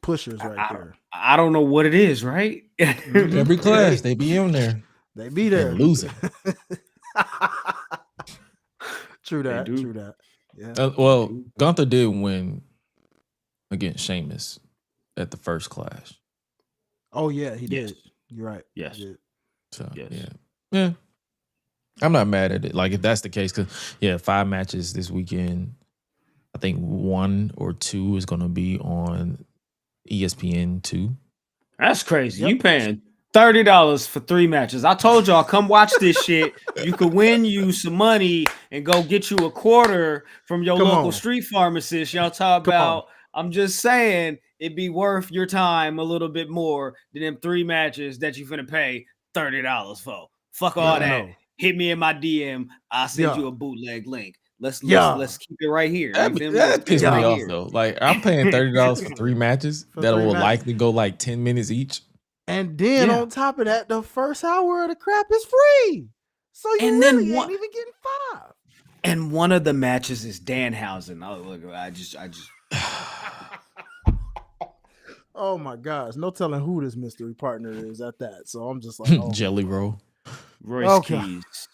pushers there. I don't know what it is, right? Every Clash, they be in there. They be there. And losing. True that. Yeah. Well, Gunther did win against Sheamus at the first Clash. Oh yeah, he Yes. did. You're right. Yes. He did. So Yes. yeah. I'm not mad at it. Like if that's the case, because 5 matches this weekend. I think 1 or 2 is going to be on ESPN 2. That's crazy. Yep. You paying $30 for 3 matches. I told y'all, come watch this shit. You could win you some money and go get you a quarter from your local street pharmacist. Y'all talk about. I'm just saying it'd be worth your time a little bit more than them 3 matches that you finna pay $30 for. Fuck all that. No. Hit me in my DM. I'll send you a bootleg link. Let's keep it right here. That pisses me off though. Like I'm paying $30 for 3 matches that will likely go like 10 minutes each. And then on top of that, the first hour of the crap is free. So you ain't even getting 5. And one of the matches is Danhausen. Oh look, I just oh my gosh. No telling who this mystery partner is at that. So I'm just like Jelly Roll. Royce Keys.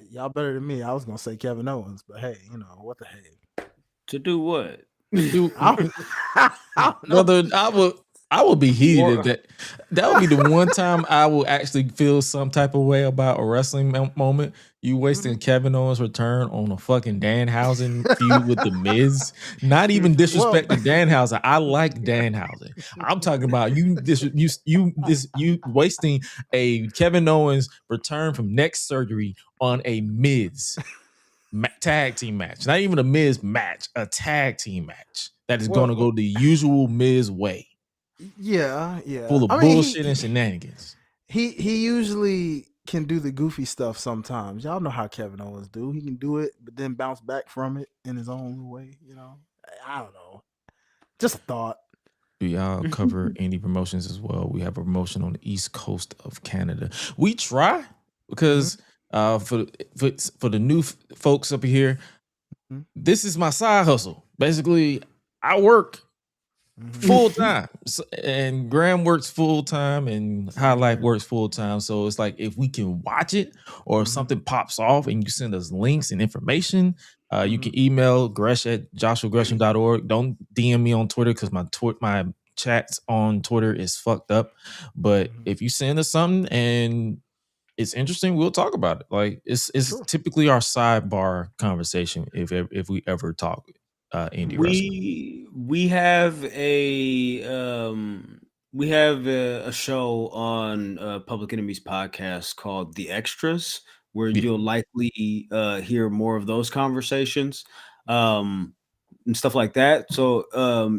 Y'all better than me. I was gonna say Kevin Owens, but hey, what the heck? To do what? I will be heated. That would be the one time I will actually feel some type of way about a wrestling moment. You wasting Kevin Owens' return on a fucking Danhausen feud with the Miz. Not even disrespecting Danhausen. I like Danhausen. I'm talking about you wasting a Kevin Owens return from neck surgery on a Miz tag team match. Not even a Miz match, a tag team match that is going to go the usual Miz way. Yeah. Full of bullshit and shenanigans. He usually can do the goofy stuff sometimes. Y'all know how Kevin Owens do. He can do it, but then bounce back from it in his own way. I don't know. Just a thought. Do y'all cover indie promotions as well? We have a promotion on the East Coast of Canada. We try because for the new folks up here, this is my side hustle. Basically, I work full time, and Graham works full time, and Hi-Lite works full time. So it's like if we can watch it, or if something pops off, and you send us links and information, you can email gresh@joshuagresham.org. Don't DM me on Twitter because my chats on Twitter is fucked up. But if you send us something and it's interesting, we'll talk about it. Like it's typically our sidebar conversation if we ever talk. Indie wrestling. We have a show on Public Enemy's podcast called The Extras, where you'll likely hear more of those conversations and stuff like that. So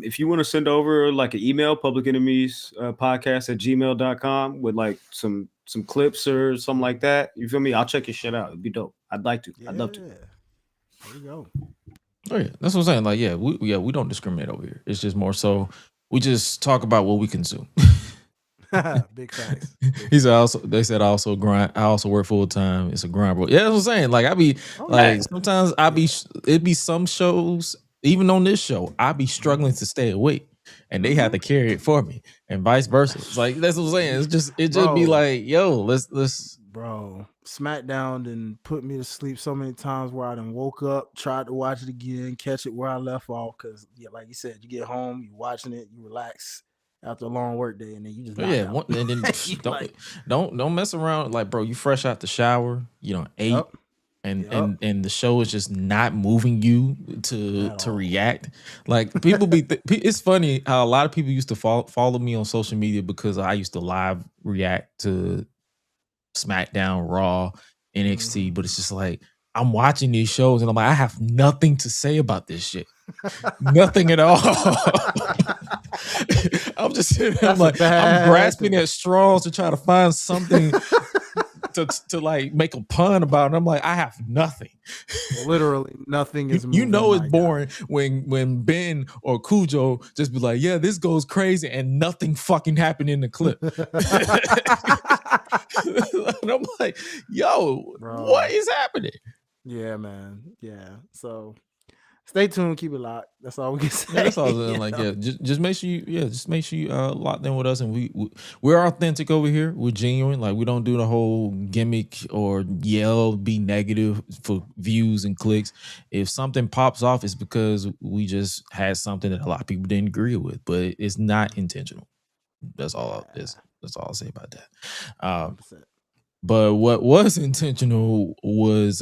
if you want to send over like an email, Public Enemies podcast@gmail.com with like some clips or something like that, you feel me? I'll check your shit out. It'd be dope. I'd like to. I'd love to. There you go. Oh yeah, that's what I'm saying. Like, we don't discriminate over here. It's just more so we just talk about what we consume. Big facts. He said they said I also grind. I also work full time. It's a grind, bro. Yeah, that's what I'm saying. Like I be sometimes it'd be some shows, even on this show, I be struggling to stay awake, and they have to carry it for me, and vice versa. It's like that's what I'm saying. It just be like, yo, let's. Bro, SmackDown and put me to sleep so many times where I done woke up, tried to watch it again, catch it where I left off. Because like you said, you get home, you watching it, you relax after a long work day, and then you just and then don't mess around. Like, bro, you fresh out the shower, you know, ate, and the show is just not moving you to react. Like people it's funny how a lot of people used to follow me on social media because I used to live react to SmackDown, Raw, NXT, but it's just like I'm watching these shows and I'm like, I have nothing to say about this shit. Nothing at all. I'm just sitting there, I'm grasping at straws to try to find something to like make a pun about, and I'm like, I have nothing. Literally nothing is moving. You know it's boring when Ben or Cujo just be like, yeah, this goes crazy, and nothing fucking happened in the clip. And I'm like, yo, bro, what is happening? Yeah, man. Yeah. So stay tuned, keep it locked. That's all we can say. Yeah, that's all I'm like. Yeah, just make sure you locked in with us, and we're authentic over here. We're genuine. Like, we don't do the whole gimmick or yell, be negative for views and clicks. If something pops off, it's because we just had something that a lot of people didn't agree with, but it's not intentional. That's all. That's all I'll say about that. But what was intentional was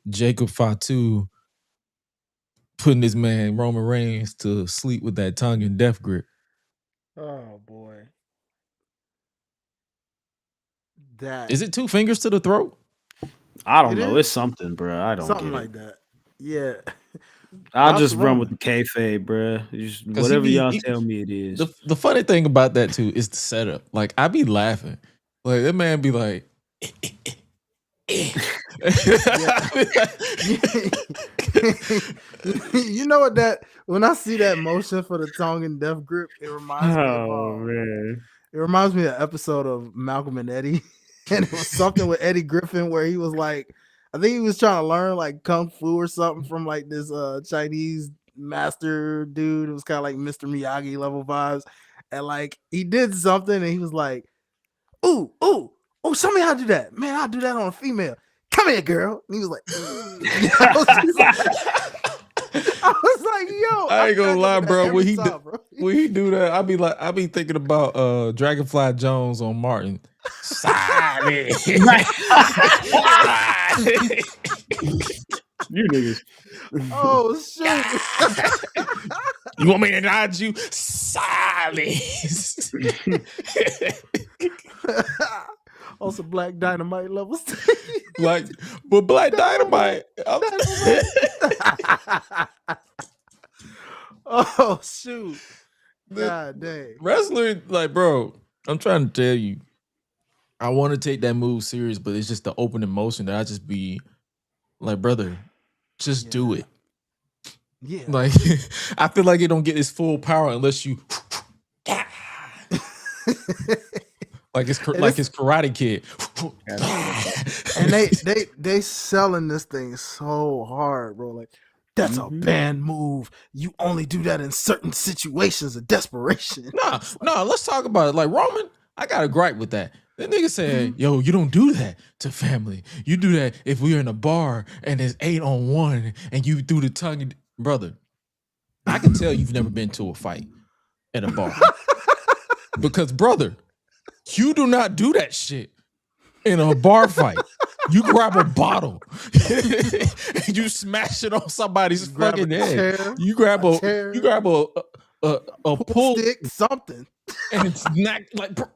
Jacob Fatu putting this man Roman Reigns to sleep with that tongue and death grip. Oh boy. Is it 2 fingers to the throat? I don't know. It's something, bro. I don't something get like that. Yeah. I'll just run with the kayfabe, bro. Whatever y'all tell me it is. The funny thing about that too is the setup. Like, I be laughing. Like, that man be like, you know what, that when I see that motion for the tongue and death grip, it reminds me it reminds me of an episode of Malcolm and Eddie, and it was something with Eddie Griffin where he was like, I think he was trying to learn like kung fu or something from like this Chinese master dude. It was kind of like Mr. Miyagi level vibes, and like he did something and he was like, ooh, show me how to do that. Man, I'll do that on a female. Come here, girl. And he was like, I was like, yo. I ain't gonna lie, bro. When he do that, I be thinking about Dragonfly Jones on Martin. Sorry. You niggas. Oh shit. You want me to nod you? Silence. Also, Black Dynamite levels. But Black Dynamite. Oh shoot. God dang. Wrestling, like, bro, I'm trying to tell you, I want to take that move serious, but it's just the opening motion that I just be like, brother, just do it. Yeah. Like, I feel like it don't get its full power unless you like it's Karate Kid. And they selling this thing so hard, bro. Like, that's a banned move. You only do that in certain situations of desperation. No, let's talk about it. Like, Roman, I got a gripe with that. That nigga said, yo, you don't do that to family. You do that if we're in a bar and it's 8-on-1 and you do the tongue. Brother, I can tell you've never been to a fight at a bar. Because, brother, you do not do that shit in a bar fight. You grab a bottle and you smash it on somebody's fucking head. You grab a pull stick, something, and it's not like, bro,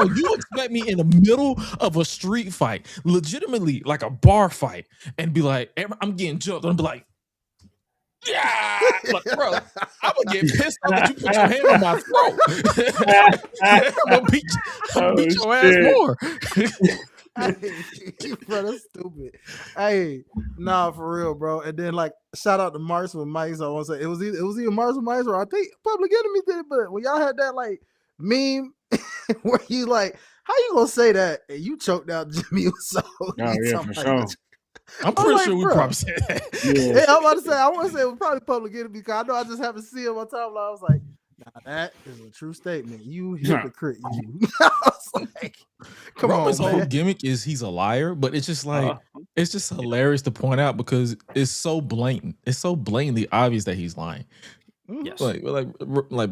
you expect me in the middle of a street fight, legitimately like a bar fight, and be like, I'm getting jumped, and I'm be like, yeah, like, bro, I'm gonna get pissed off that you put your hand on my throat. I'm gonna beat your ass more. Hey, bro, that's stupid. Hey, nah, for real, bro. And then, like, shout out to Mars with Mice. I want to say it was either Mars with Mice, or I think Public Enemy did it. But when y'all had that like meme where you like, how you gonna say that and you choked out Jimmy Uso? Oh yeah, for sure. I'm pretty sure we probably said that. Yeah, I'm about to say, I want to say it was probably Public Enemy because I know I just haven't seen it on timeline. I was like, nah, that is a true statement. You hypocrite, you. I was like, come Roman's on, man. whole gimmick is he's a liar, but it's just like it's just hilarious to point out because it's so blatant. It's so blatantly obvious that he's lying. Yes. Like,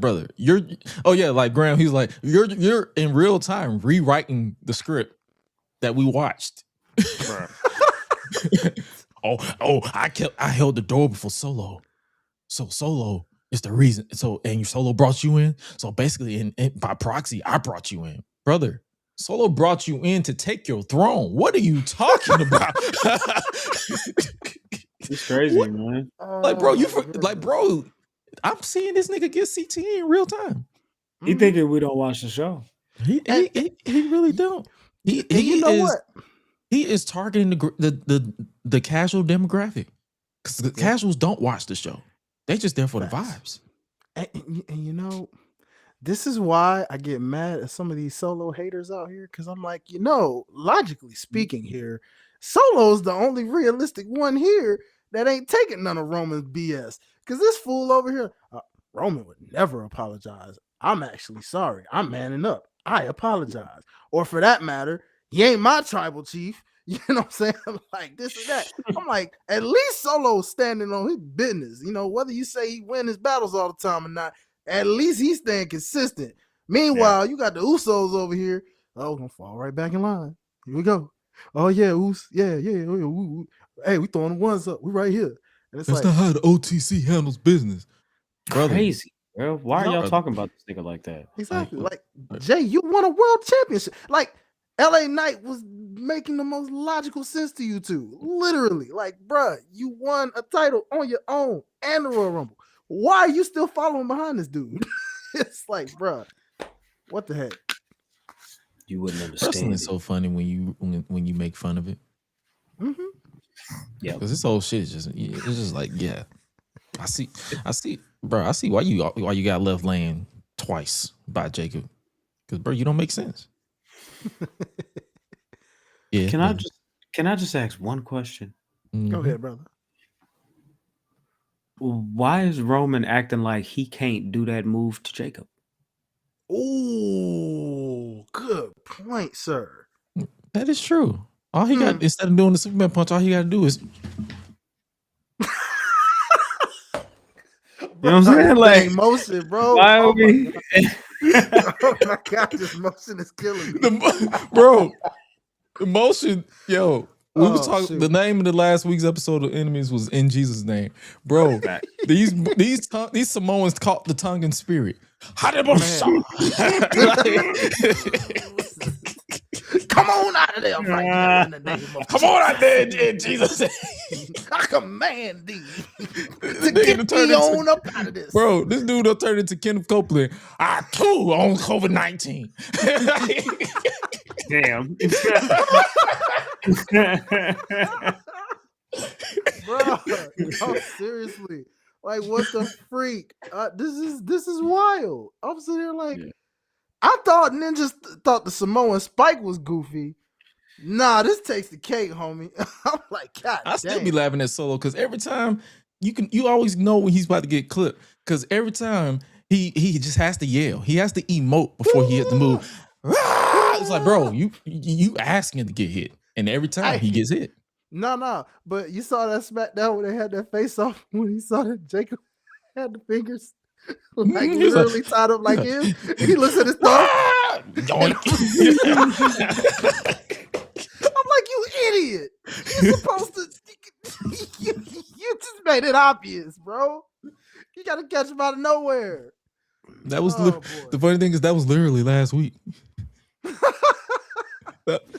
brother, you're. Oh yeah, like Graham. He's like, you're in real time rewriting the script that we watched. I held the door before Solo. So Solo is the reason. So, and your Solo brought you in. So basically, by proxy, I brought you in, brother. Solo brought you in to take your throne. What are you talking about? It's crazy, man. Like, bro, bro, I'm seeing this nigga get CT in real time. He thinking we don't watch the show. He really don't. He you know what? He is targeting the casual demographic because the casuals don't watch the show. They just there for the vibes. And you know, this is why I get mad at some of these Solo haters out here, because I'm like, logically speaking here, Solo's the only realistic one here that ain't taking none of Roman's BS. Because this fool over here, Roman would never apologize. I'm actually sorry. I'm manning up. I apologize. Or for that matter, he ain't my tribal chief. You know what I'm saying? Like this and that. I'm like, at least Solo's standing on his business. Whether you say he win his battles all the time or not, at least he's staying consistent. Meanwhile, you got the Usos over here. Oh, gonna fall right back in line. Here we go. Oh yeah, yeah. Hey, we throwing the ones up. We right here. And that's not how the OTC handles business. Brother. Crazy, bro. Why are y'all talking about this nigga like that? Exactly. Like Jay, you won a world championship. Like LA Knight was making the most logical sense to you two. Literally. Like, bruh, you won a title on your own and the Royal Rumble. Why are you still following behind this dude? It's like, bruh, what the heck? You wouldn't understand. Wrestling is so funny when you make fun of it. Mm-hmm. Yeah, because this whole shit is just like, yeah. I see, bro. I see why you got left laying twice by Jacob. Because, bro, you don't make sense. Yeah. Can I just ask one question? Mm-hmm. Go ahead, brother. Why is Roman acting like he can't do that move to Jacob? Oh, good point, sir. That is true. All he got, instead of doing the Superman punch, all he got to do is. You know what I'm saying? Like motion, bro. Why are we? Oh my god, this motion is killing me, bro. The motion, yo. We was talking. The name of the last week's episode of Enemies was In Jesus' Name, bro. these Samoans caught the tongue and spirit. Come on out of there right now in the name of Come on out there in Jesus' name. I command thee to get me on up out of this. Bro, this dude will turn into Kenneth Copeland. I too on COVID-19. Damn. Bro, no, seriously. Like, what the freak? This is wild. I'm sitting there like, I thought ninjas thought the Samoan Spike was goofy. Nah, this takes the cake, homie. I'm like, God, I still be laughing at Solo because every time you always know when he's about to get clipped. Because every time he just has to yell, he has to emote before he hits the move. It's like, bro, you asking to get hit, and every time he gets hit. No, but you saw that SmackDown when they had that face off when he saw that Jacob had the fingers like literally tied up like him. He looks at his thumb. I'm like, you idiot! You're supposed to. You just made it obvious, bro. You got to catch him out of nowhere. That was the funny thing is that was literally last week.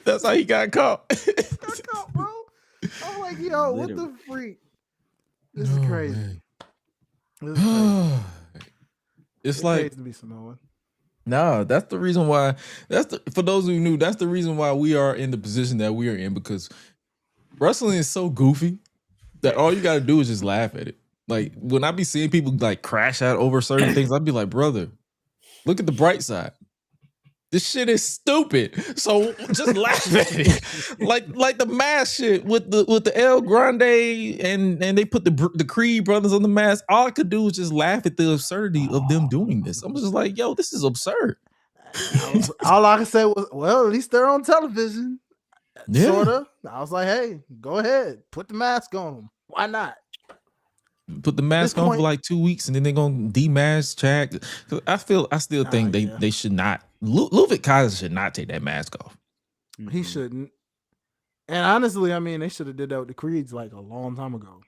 That's how he got caught. Got caught, bro. I'm like, yo, what the freak? This is crazy. This is crazy. It's like to be Samoan. No, that's the reason why. For those who knew, that's the reason why we are in the position that we are in, because wrestling is so goofy that all you gotta do is just laugh at it. Like when I be seeing people like crash out over certain things, I'd be like, brother, look at the bright side. This shit is stupid. So just laugh at it. Like the mask shit with the El Grande and they put the Creed brothers on the mask. All I could do was just laugh at the absurdity of them doing this. I'm just like, yo, this is absurd. All I could say was, well, at least they're on television. Yeah. Sorta. I was like, hey, go ahead. Put the mask on them. Why not? Put the mask on for like 2 weeks and then they're gonna demask check. I still think they should not. Ludwig Kaiser should not take that mask off. He shouldn't. And honestly, I mean, they should have did that with the Creeds like a long time ago.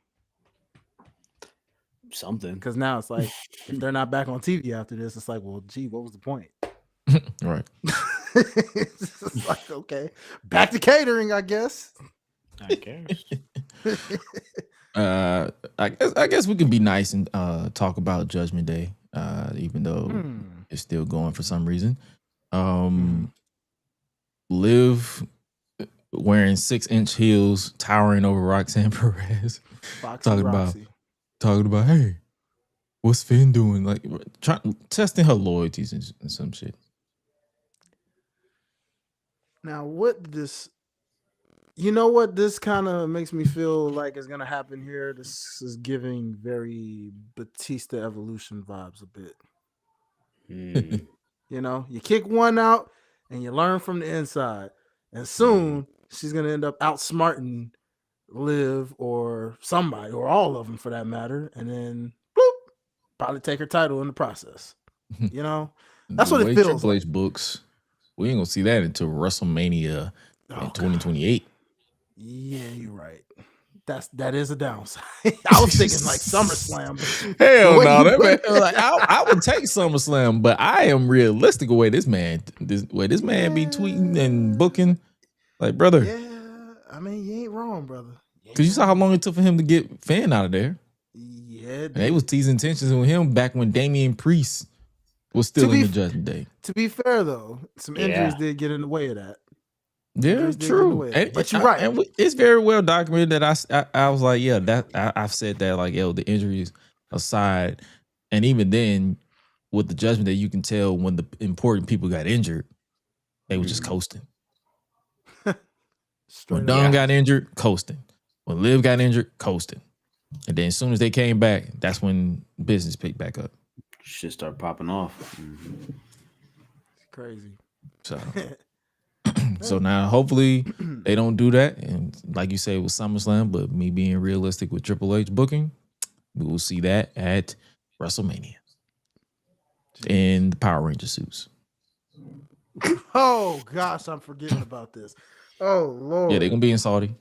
Something. Because now it's like, if they're not back on TV after this, it's like, well, gee, what was the point? Right. It's like, okay, back to catering, I guess. I guess. I guess we can be nice and talk about Judgment Day, even though it's still going for some reason. Liv wearing 6-inch heels, towering over Roxanne Perez, talking about, hey, what's Finn doing? Like testing her loyalties and some shit. Now, what this kind of makes me feel like is gonna happen here? This is giving very Batista Evolution vibes a bit. You kick one out and you learn from the inside, and soon she's gonna end up outsmarting Liv or somebody or all of them for that matter, and then bloop, probably take her title in the process. That's what it feels Triple H like. books. We ain't gonna see that until WrestleMania in 2028. Yeah, you're right. That is a downside. I was thinking like SummerSlam. Hell no, I would take SummerSlam, but I am realistic the way this man be tweeting and booking. Like, brother. Yeah, I mean, you ain't wrong, brother. Because you saw how long it took for him to get Finn out of there. Yeah, they was teasing tensions with him back when Damian Priest was still in the Judgment Day. To be fair, though, some injuries did get in the way of that. Yeah, true. But you're right. And it's very well documented that I was like, yeah, that I've said that, like, yo, the injuries aside, and even then with the Judgment Day, you can tell when the important people got injured, they were just coasting. When Don got injured, coasting. When Liv got injured, coasting. And then as soon as they came back, that's when business picked back up. Shit started popping off. It's crazy. So now hopefully they don't do that. And like you say with SummerSlam, but me being realistic with Triple H booking, we will see that at WrestleMania in the Power Ranger suits. Oh gosh, I'm forgetting about this. Oh Lord. Yeah, they're gonna be in Saudi.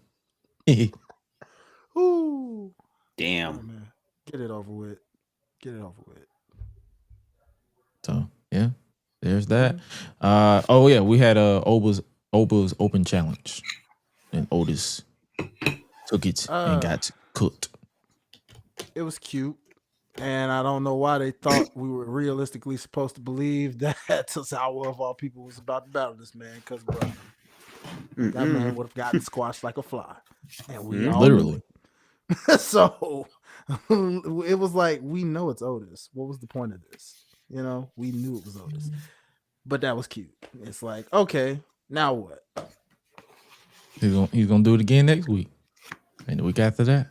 Ooh. Damn. Oh, man. Get it over with. So yeah, there's that. We had Oba's open challenge, and Otis took it and got cooked. It was cute, and I don't know why they thought we were realistically supposed to believe that Tozawa of all people was about to battle this man, because bro, that man would have gotten squashed like a fly, and we all literally. So it was like, we know it's Otis. What was the point of this? We knew it was Otis, but that was cute. It's like, okay, now what? He's gonna do it again next week, and the week after that,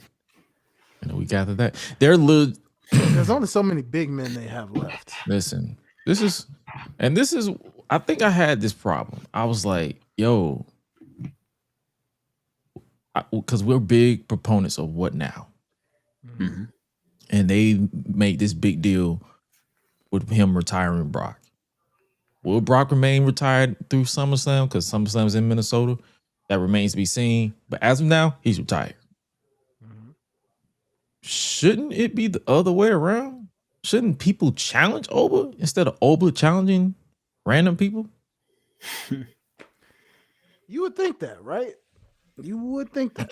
and the week after that. There's only so many big men they have left. Listen, this is. I think I had this problem. I was like, yo, because we're big proponents of what now, and they made this big deal with him retiring Brock. Will Brock remain retired through SummerSlam? Because SummerSlam's in Minnesota. That remains to be seen. But as of now, he's retired. Shouldn't it be the other way around? Shouldn't people challenge Oba instead of Oba challenging random people? You would think that, right? You would think that.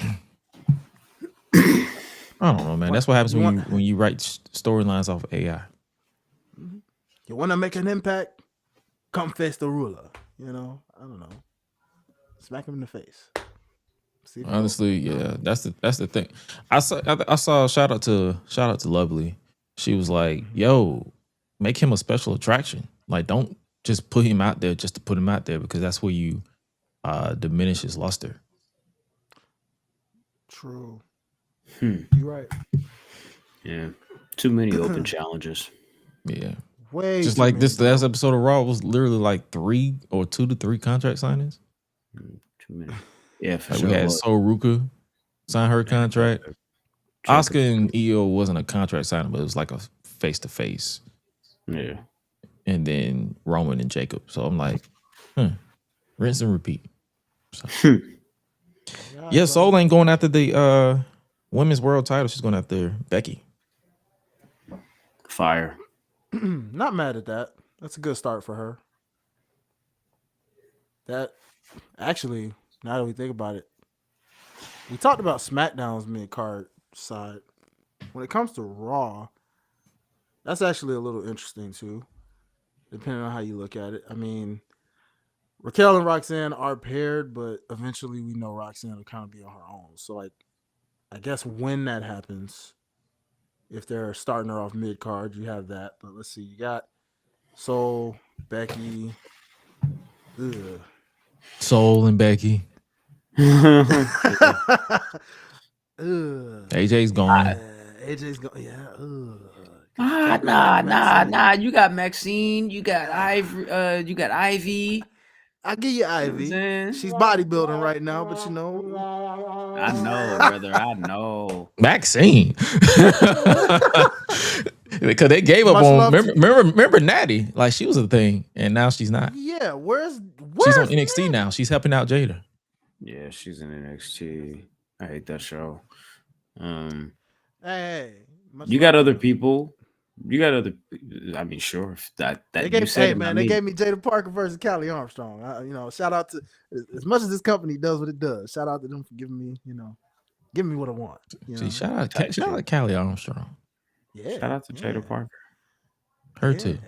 I don't know, man. That's what happens when you write storylines off of AI. You want to make an impact? Come face the ruler. I don't know. Smack him in the face. Honestly, yeah, that's the thing. I saw shout out to Lovely. She was like, "Yo, make him a special attraction. Like, don't just put him out there just to put him out there, because that's where you diminish his luster." True. You're right. Yeah, too many open challenges. Yeah. Way just like this last episode of Raw was literally like 2 to 3 contract signings. Too many. Yeah, for like sure. We had Sol Ruka sign her contract. Oscar and EO wasn't a contract signing, but it was like a face-to-face. Yeah. And then Roman and Jacob. So I'm like, rinse and repeat. So. Yeah, Sol ain't going after the women's world title. She's going after Becky. Fire. Not mad at that. That's a good start for her. That actually, now that we think about it, we talked about SmackDown's mid card side. When it comes to Raw, that's actually a little interesting too, depending on how you look at it. I mean, Raquel and Roxanne are paired, but eventually we know Roxanne will kind of be on her own. So, like, I guess when that happens, if they're starting her off mid card, you have that. But let's see, you got Soul, Becky, Soul and Becky. AJ's going. AJ's going. Yeah. Nah. You got Maxine. You got Ivy. I'll give you Ivy. She's bodybuilding right now, but you know. I know, brother. I know. Maxine. Because they gave up on. Remember Natty? Like, she was a thing, and now she's not. Yeah. Where's she's on NXT now. She's helping out Jada. Yeah, she's in NXT. I hate that show. Hey. You got other people. I mean, sure. That they gave, you said, hey man, they gave me Jada Parker versus Callie Armstrong. Shout out to as much as this company does what it does. Shout out to them for giving me, giving me what I want. Shout out to Callie Armstrong. Yeah. Shout out to Jada Parker. Her too.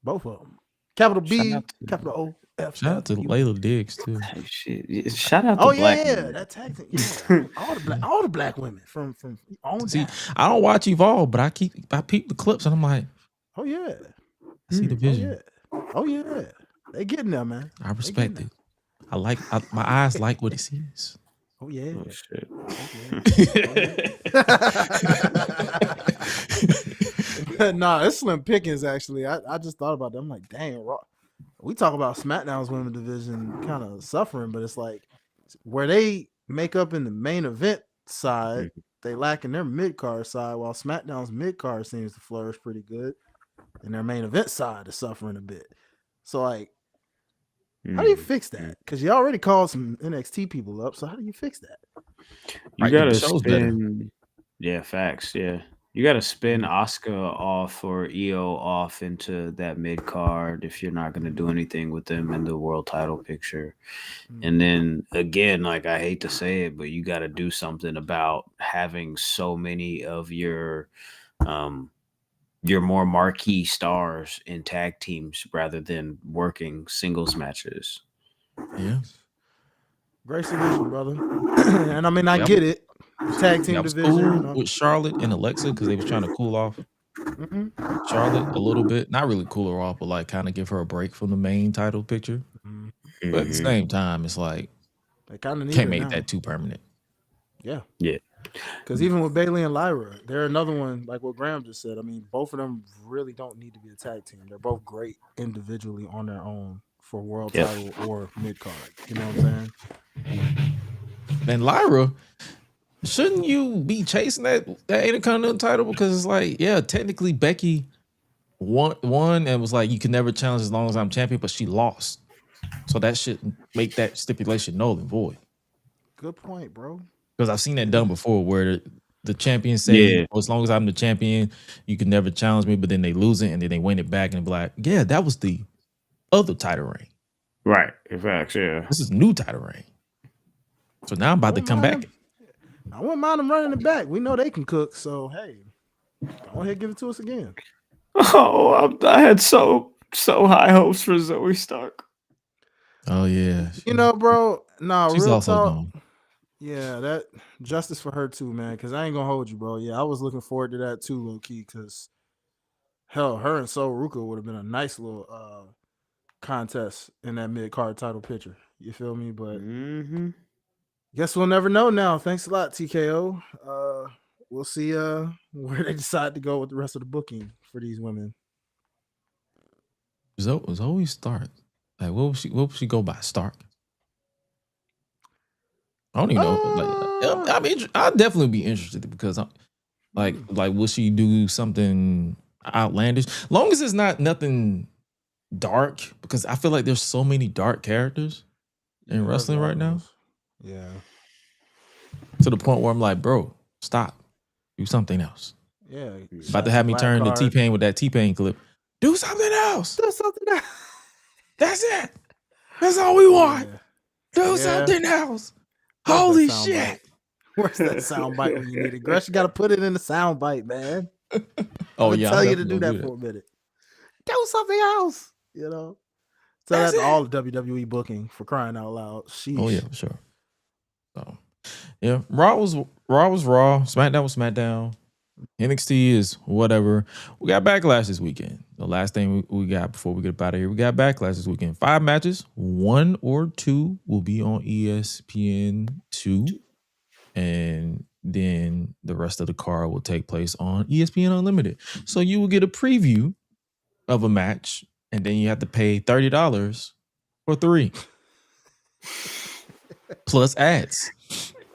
Both of them. Capital B, capital O. F. Shout out to Layla Diggs too. Hey, shit. Shout out to black women. That tag team. Yeah. all the black women from on. See, I don't watch Evolve, but I peep the clips and I'm like, oh yeah, I see the vision. Oh yeah, they getting there, man. I respect it. My eyes like what it sees. Oh yeah. Oh shit. Nah, it's slim pickings actually. I just thought about that. I'm like, dang, we talk about SmackDown's women's division kind of suffering, but it's like where they make up in the main event side, they lack in their mid card side, while SmackDown's mid card seems to flourish pretty good, and their main event side is suffering a bit. So, like, how do you fix that? Because you already called some NXT people up, so how do you fix that? You gotta spin. Yeah, facts. Yeah. You got to spin Asuka off or Io off into that mid card if you're not going to do anything with them in the world title picture. And then again, like, I hate to say it, but you got to do something about having so many of your more marquee stars in tag teams rather than working singles matches. Yeah. Great solution, brother. And I mean, I get it. Tag team division cool with Charlotte and Alexa because they was trying to cool off Charlotte a little bit, not really cool her off, but like kind of give her a break from the main title picture. But at the same time, it's like they kind of can't make that too permanent. Yeah. Because even with Bayley and Lyra, they're another one like what Graham just said. I mean, both of them really don't need to be a tag team. They're both great individually on their own for world title or mid card. You know what I'm saying? And Lyra. Shouldn't you be chasing that Intercontinental title? Because it's like, yeah, technically Becky won and was like, you can never challenge as long as I'm champion, but she lost. So that should make that stipulation null and void. Good point, bro. Because I've seen that done before where the champion say, as long as I'm the champion, you can never challenge me, but then they lose it and then they win it back and be like, yeah, that was the other title reign. Right. In fact, yeah. This is new title reign. So now I'm about to come back. I wouldn't mind them running it back. We know they can cook, so hey, go ahead, give it to us again. Oh, I had so high hopes for Zoe Stark. Oh yeah, bro. Nah, she's real also talk. gone. Yeah, that justice for her too, man. Because I ain't gonna hold you, bro. Yeah, I was looking forward to that too, low key. Because hell, her and Sol Ruka would have been a nice little contest in that mid card title picture. You feel me? But. Guess we'll never know now. Thanks a lot, TKO. We'll see where they decide to go with the rest of the booking for these women. Zoe Stark. Like, what would she go by? Stark? I don't even know. Like, I'd definitely be interested because I'm like, will she do something outlandish? Long as it's not nothing dark, because I feel like there's so many dark characters in wrestling right now. Yeah. To the point where I'm like, bro, stop. Do something else. Yeah. About to have me turn to T-Pain with that T-Pain clip. Do something else. Do something else. That's it. That's all we want. Yeah. Do something else. Where's that Holy sound shit. bite? Where's that sound bite when you need it? Gresh, you got to put it in the sound bite, man. Oh, I'm yeah. tell I'm you to definitely do gonna that for a minute. Do something else, you know. So that's all WWE booking, for crying out loud. Sheesh. Oh, yeah, for sure. So, yeah, Raw was Raw. SmackDown was SmackDown. NXT is whatever. We got Backlash this weekend. The last thing we got before we get up out of here, we got Backlash this weekend. 5 matches, 1 or 2 will be on ESPN2, and then the rest of the card will take place on ESPN Unlimited. So you will get a preview of a match, and then you have to pay $30 for 3 plus ads.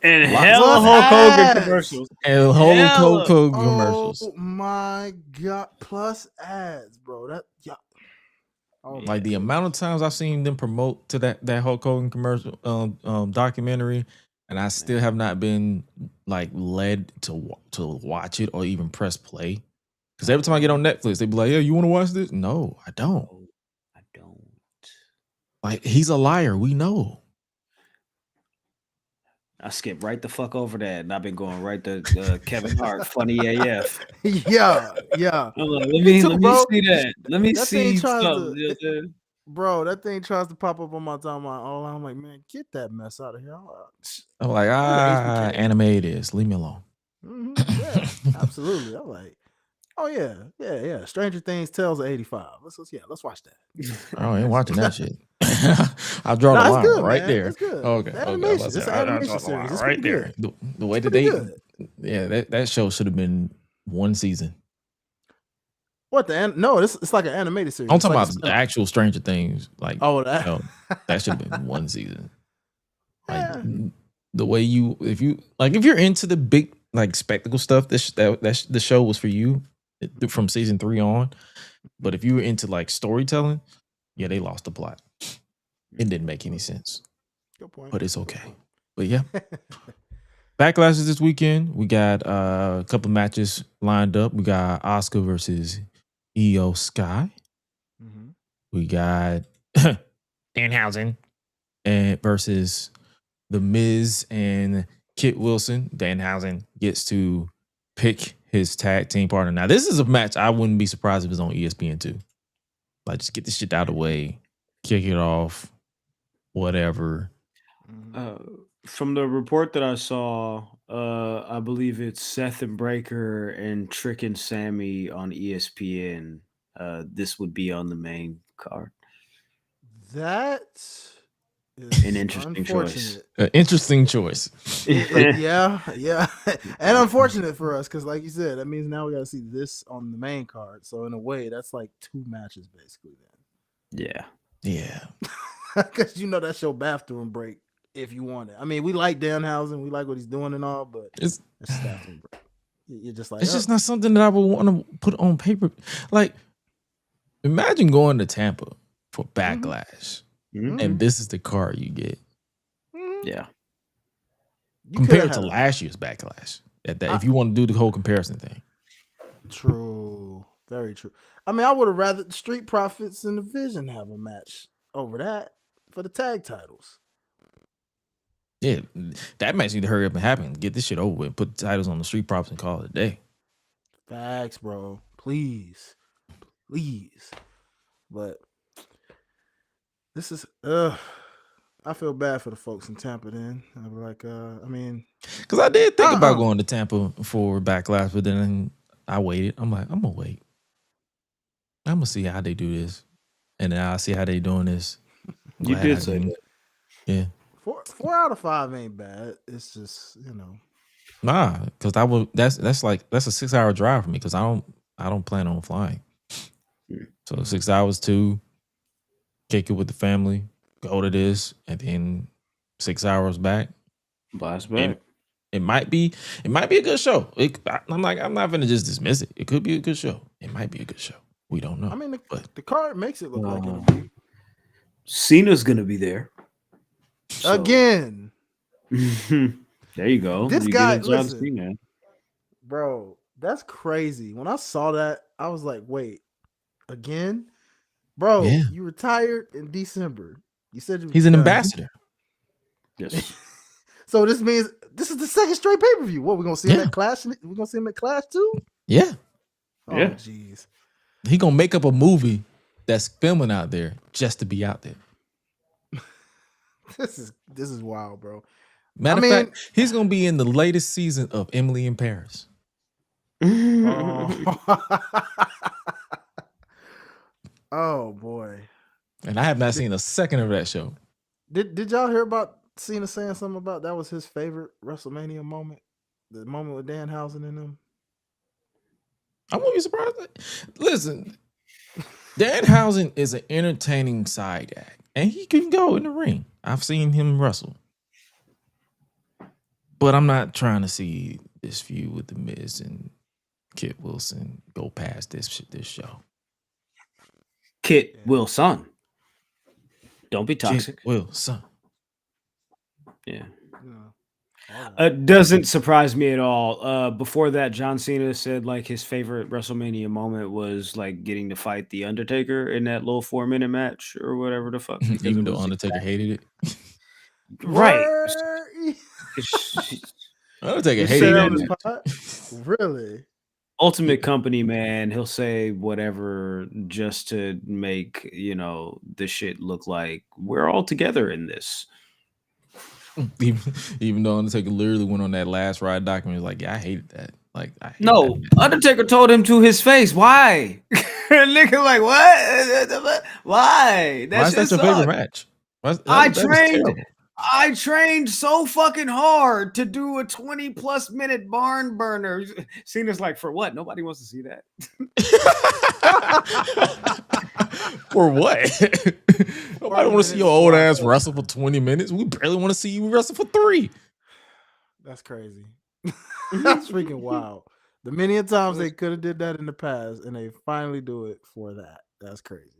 And hella Hulk Hogan commercials. And Hulk Hogan commercials. Oh my God. Plus ads, bro. That Like the amount of times I've seen them promote to that Hulk Hogan commercial documentary, and I still have not been like led to watch it or even press play. Because every time I get on Netflix, they be like, "Yeah, you want to watch this?" No, I don't. Like, he's a liar. We know. I skipped right the fuck over that, and I've been going right to Kevin Hart, funny AF. Yeah. I'm like, let me see that. Let me see something. Bro, that thing tries to pop up on my timeline. Oh, I'm like, man, get that mess out of here. I'm like, anime it is. Leave me alone. Mm-hmm. Yeah, absolutely. I'm like, oh yeah. Stranger Things Tales of 85. Let's watch that. I ain't watching that shit. I'll draw the line good, right man. there. It's good. Okay. It's an animation series. It's right there. The way that that show should have been 1 season. What no, it's like an animated series. I'm talking about the actual Stranger Things. Like, that should have been 1 season. Like the way if you're into the big like spectacle stuff, the show was for you from season 3 on. But if you were into like storytelling, yeah, they lost the plot. It didn't make any sense. Good point. But it's okay. But yeah. Backlash is this weekend. We got a couple matches lined up. We got Asuka versus Io Sky. Mm-hmm. We got Danhausen and versus The Miz and Kit Wilson. Danhausen gets to pick his tag team partner. Now, this is a match I wouldn't be surprised if it's on ESPN too. Like, just get this shit out of the way, kick it off, whatever. From the report that I saw, I believe it's Seth and Breaker and Trick and Sammy on ESPN. This would be on the main card. That is an interesting choice. Interesting choice. Yeah. And unfortunate for us, because like you said, that means now we got to see this on the main card. So in a way, that's like 2 matches basically then. Yeah. Because that show bathroom break if you want it. I mean, we like Danhausen, we like what he's doing and all, but it's bathroom break. You're just like, it's just not something that I would want to put on paper. Like, imagine going to Tampa for Backlash, and this is the card you get. Yeah. Compared to last year's Backlash, if you want to do the whole comparison thing. True. Very true. I mean, I would have rather the Street Profits and the Vision have a match over that for the tag titles. Yeah, that match need to hurry up and happen. Get this shit over with. Put the titles on the Street Profits and call it a day. Facts, bro. Please. But this is I feel bad for the folks in Tampa then. I'm like, because I did think about going to Tampa for Backlash, but then I waited. I'm like, I'm gonna wait. I'm gonna see how they do this, and then I'll see how they doing this. You did say that. Yeah. 4 out of 5 ain't bad. It's just, Nah, because that's a 6-hour drive for me because I don't plan on flying. So 6 hours to kick it with the family, go to this, and then 6 hours back. Blast back. It might be a good show. I'm not gonna just dismiss it. It could be a good show. It might be a good show. We don't know. I mean, the card makes it look like it'll be. Cena's gonna be there. So. Again. There you go. This guy, listen, bro, that's crazy. When I saw that, I was like, wait, again? Bro, you retired in December. You said he's an ambassador. Yes. So this means this is the second straight pay-per-view. What, we're gonna see him at Clash? We're gonna see him at Clash too? Yeah. Oh jeez. He gonna make up a movie that's filming out there just to be out there. This is wild, bro. Matter of fact, he's gonna be in the latest season of Emily in Paris. Oh boy. And I have not seen a second of that show. Did y'all hear about Cena saying something about that was his favorite WrestleMania moment? The moment with Danhausen in them? I won't be surprised. Listen, Danhausen is an entertaining side act, and he can go in the ring. I've seen him wrestle. But I'm not trying to see this feud with The Miz and Kit Wilson go past this show. Kit Wilson. Don't be toxic. Kit Wilson. Yeah. Doesn't surprise me at all. Before that, John Cena said like his favorite WrestleMania moment was like getting to fight The Undertaker in that little 4-minute match or whatever the fuck. Even though Undertaker hated it. Right. Undertaker hated it. Really? Ultimate Company, man, he'll say whatever just to make, the shit look like we're all together in this. Even though Undertaker literally went on that last ride document, was like, yeah, I hated that. Like, no, Undertaker told him to his face, why? Nigga, like, what? Why? Why is that your favorite match? I trained so fucking hard to do a 20+ minute barn burner. Cena's like, for what? Nobody wants to see that. For what? Nobody want to see your old ass wrestle for 20 minutes. We barely want to see you wrestle for 3. That's crazy. That's freaking wild. The many times they could have did that in the past, and they finally do it for that. That's crazy.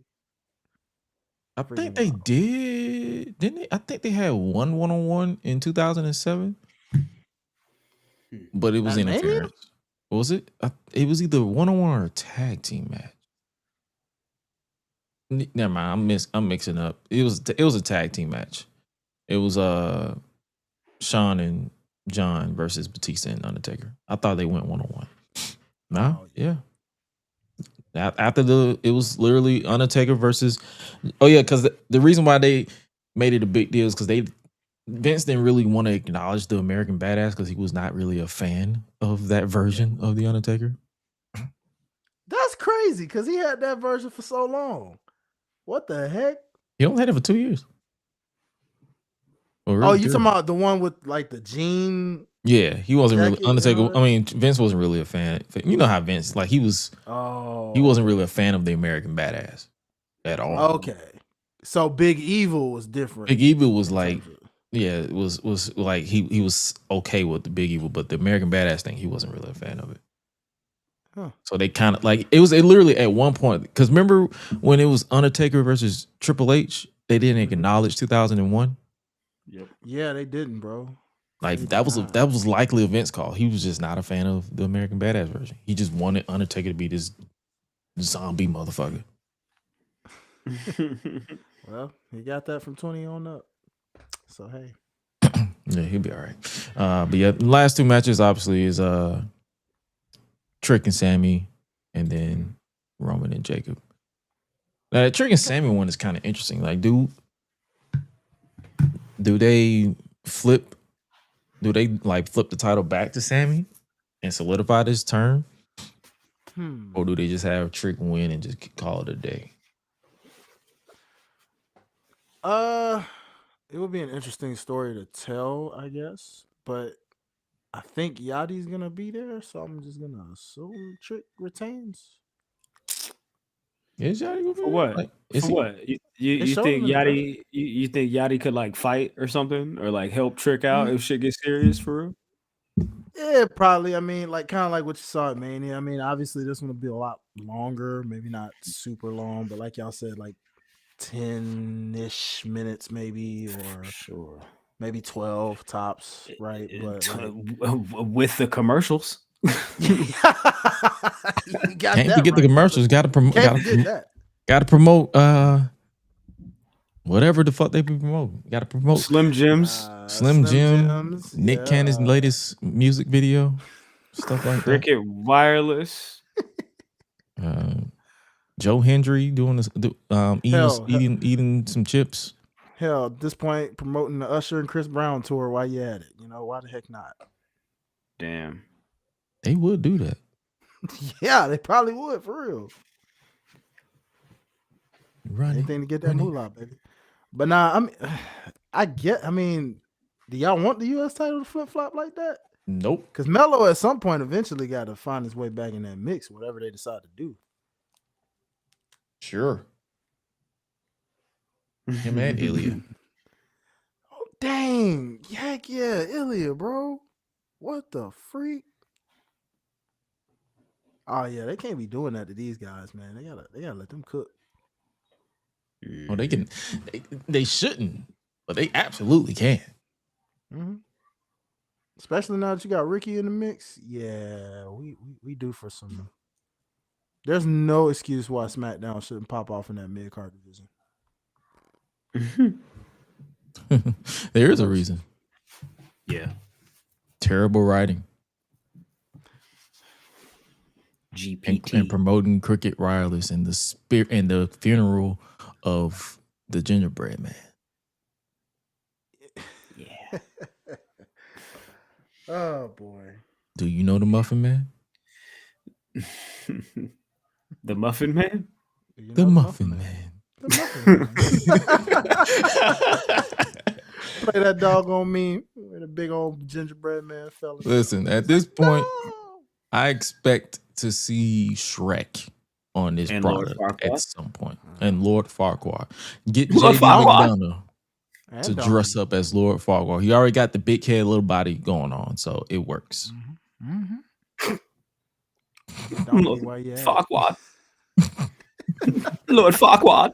I think they did, didn't they? I think they had one-on-one in 2007, but it was interference. What was it? It was either one-on-one or a tag team match. Never mind. I'm mixing up. It was a tag team match. It was Shawn and John versus Batista and Undertaker. I thought they went one-on-one. No, yeah. After it was literally Undertaker versus. Oh yeah, because the reason why they made it a big deal is because Vince didn't really want to acknowledge the American Badass because he was not really a fan of that version of the Undertaker. That's crazy because he had that version for so long. What the heck? He only had it for 2 years. Really you talking about the one with like the jean? Yeah, he wasn't really Undertaker. I mean, Vince wasn't really a fan. You know how Vince, like he was. Oh, he wasn't really a fan of the American Badass at all. Okay, so Big Evil was different. Big Evil was like, yeah, it was like he was okay with the Big Evil, but the American Badass thing, he wasn't really a fan of it. Huh. So they kind of like it literally at one point, because remember when it was Undertaker versus Triple H, they didn't acknowledge 2001. Yep. Yeah, they didn't, bro. Like that was likely a Vince call. He was just not a fan of the American Badass version. He just wanted Undertaker to be this zombie motherfucker. Well, he got that from 20 on up. So hey. Yeah, he'll be all right. But yeah, the last 2 matches obviously is Trick and Sammy, and then Roman and Jacob. Now that Trick and Sammy one is kind of interesting. Like, do they flip? Do they like flip the title back to Sammy and solidify this turn? Or do they just have Trick win and just call it a day? It would be an interesting story to tell, I guess. But I think Yachty's gonna be there, so I'm just gonna assume Trick retains. Is Yachty gonna be for what? Like, for what? You think Yachty? You think Yachty could like fight or something, or like help Trick out if shit gets serious for real? Yeah, probably. I mean, like kind of like what you saw at Mania. I mean, obviously this one will be a lot longer, maybe not super long, but like y'all said, like 10-ish minutes maybe, or sure, maybe 12 tops, right? But with the commercials. Can't forget the commercials. Got to promote. Got to promote. Whatever the fuck they be promoting. You got to promote Slim Jims. Slim Jim, Jims, Nick Cannon's latest music video, stuff like Cricket Wireless. that. Joe Hendry doing this, eating some chips. Hell, at this point, promoting the Usher and Chris Brown tour while you at it. You know, why the heck not? Damn. They would do that. Yeah, they probably would, for real. Running, anything to get that moolah, baby. But nah, I mean, do y'all want the U.S. title to flip flop like that? Nope. Because Melo at some point eventually got to find his way back in that mix, whatever they decide to do. Sure. Him and Ilya. Oh, dang. Heck yeah, Ilya, bro. What the freak? Oh yeah, they can't be doing that to these guys, man. They gotta let them cook. Well, they shouldn't, but they absolutely can. Mm-hmm. Especially now that you got Ricky in the mix. Yeah, we do for some. There's no excuse why SmackDown shouldn't pop off in that mid-card division. There is a reason. Yeah. Terrible writing. GPT. And promoting Cricket Wireless and the funeral of the gingerbread man. Yeah. Oh boy. Do you know the Muffin Man? The Muffin Man? The Muffin Man. Play that doggone meme with a big old gingerbread man fella. Listen, at this point, I expect to see Shrek on this and product at some point. And Lord Farquaad. Get Lord JD Farquaad. McDonough to dress up as Lord Farquaad. He already got the big head, little body going on, so it works. Lord Farquaad. Lord Farquaad.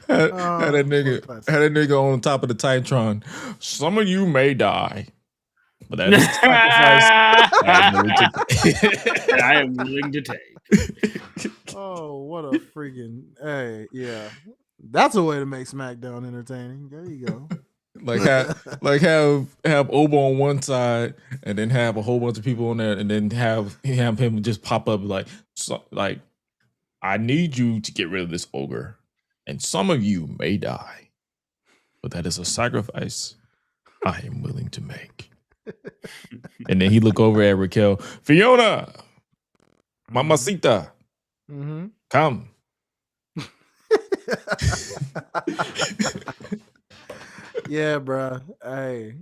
Had a nigga on top of the Titron. Some of you may die, but that is sacrifice I am willing to take. Oh, what a freaking yeah. That's a way to make SmackDown entertaining. There you go. have Obo on one side and then have a whole bunch of people on there and then have him just pop up like I need you to get rid of this ogre and some of you may die, but that is a sacrifice I am willing to make. And then he look over at Raquel, Fiona, Mamacita, come. Yeah, bro. Hey,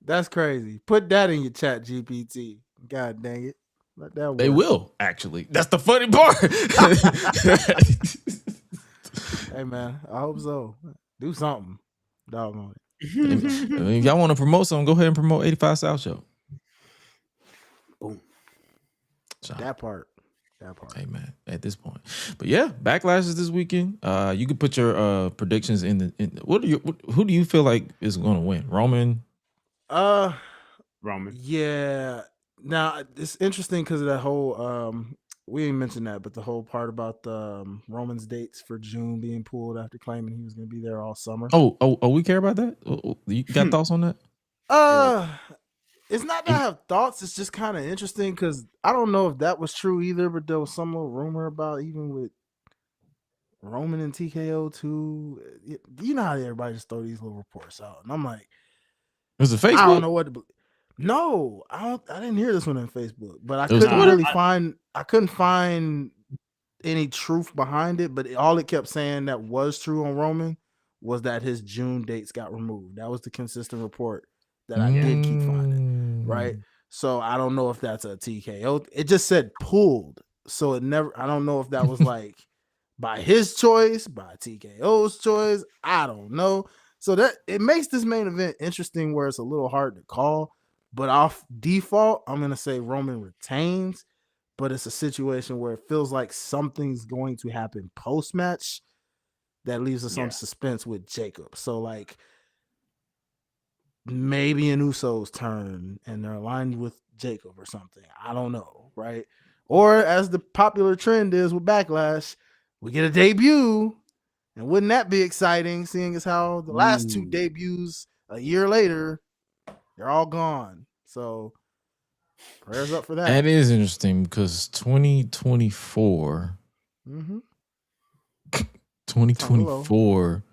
that's crazy. Put that in your chat, GPT. God dang it. Let that work. They will, actually. That's the funny part. Hey, man. I hope so. Do something. Doggone it. If y'all want to promote something, go ahead and promote 85 South Show. Boom. So, that part. Hey, man, at this point. But yeah, Backlash is this weekend. You can put your predictions in who do you feel like is going to win? Roman? Roman. Yeah. Now, it's interesting because of that whole we ain't mentioned that, but the whole part about the Roman's dates for June being pulled after claiming he was going to be there all summer. Oh, we care about that? You got thoughts on that? It's not that I have thoughts. It's just kind of interesting because I don't know if that was true either, but there was some little rumor about even with Roman and TKO too. You know how everybody just throw these little reports out, and I'm like, was it Facebook? I don't know what to believe. No, I didn't hear this one on Facebook, but I couldn't find any truth behind it. But all it kept saying that was true on Roman was that his June dates got removed. That was the consistent report that I did keep finding, right? So I don't know if that's a TKO. It just said pulled, so it never. I don't know if that was like by his choice, by TKO's choice. I don't know. So that it makes this main event interesting, where it's a little hard to call. But off default, I'm gonna say Roman retains. But it's a situation where it feels like something's going to happen post match that leaves us some suspense with Jacob. So like, maybe an Uso's turn and they're aligned with Jacob or something. I don't know, right? Or as the popular trend is with Backlash, we get a debut And wouldn't that be exciting, seeing as how the last two debuts a year later, they're all gone. So prayers up for that. That is interesting because 2024. 2024.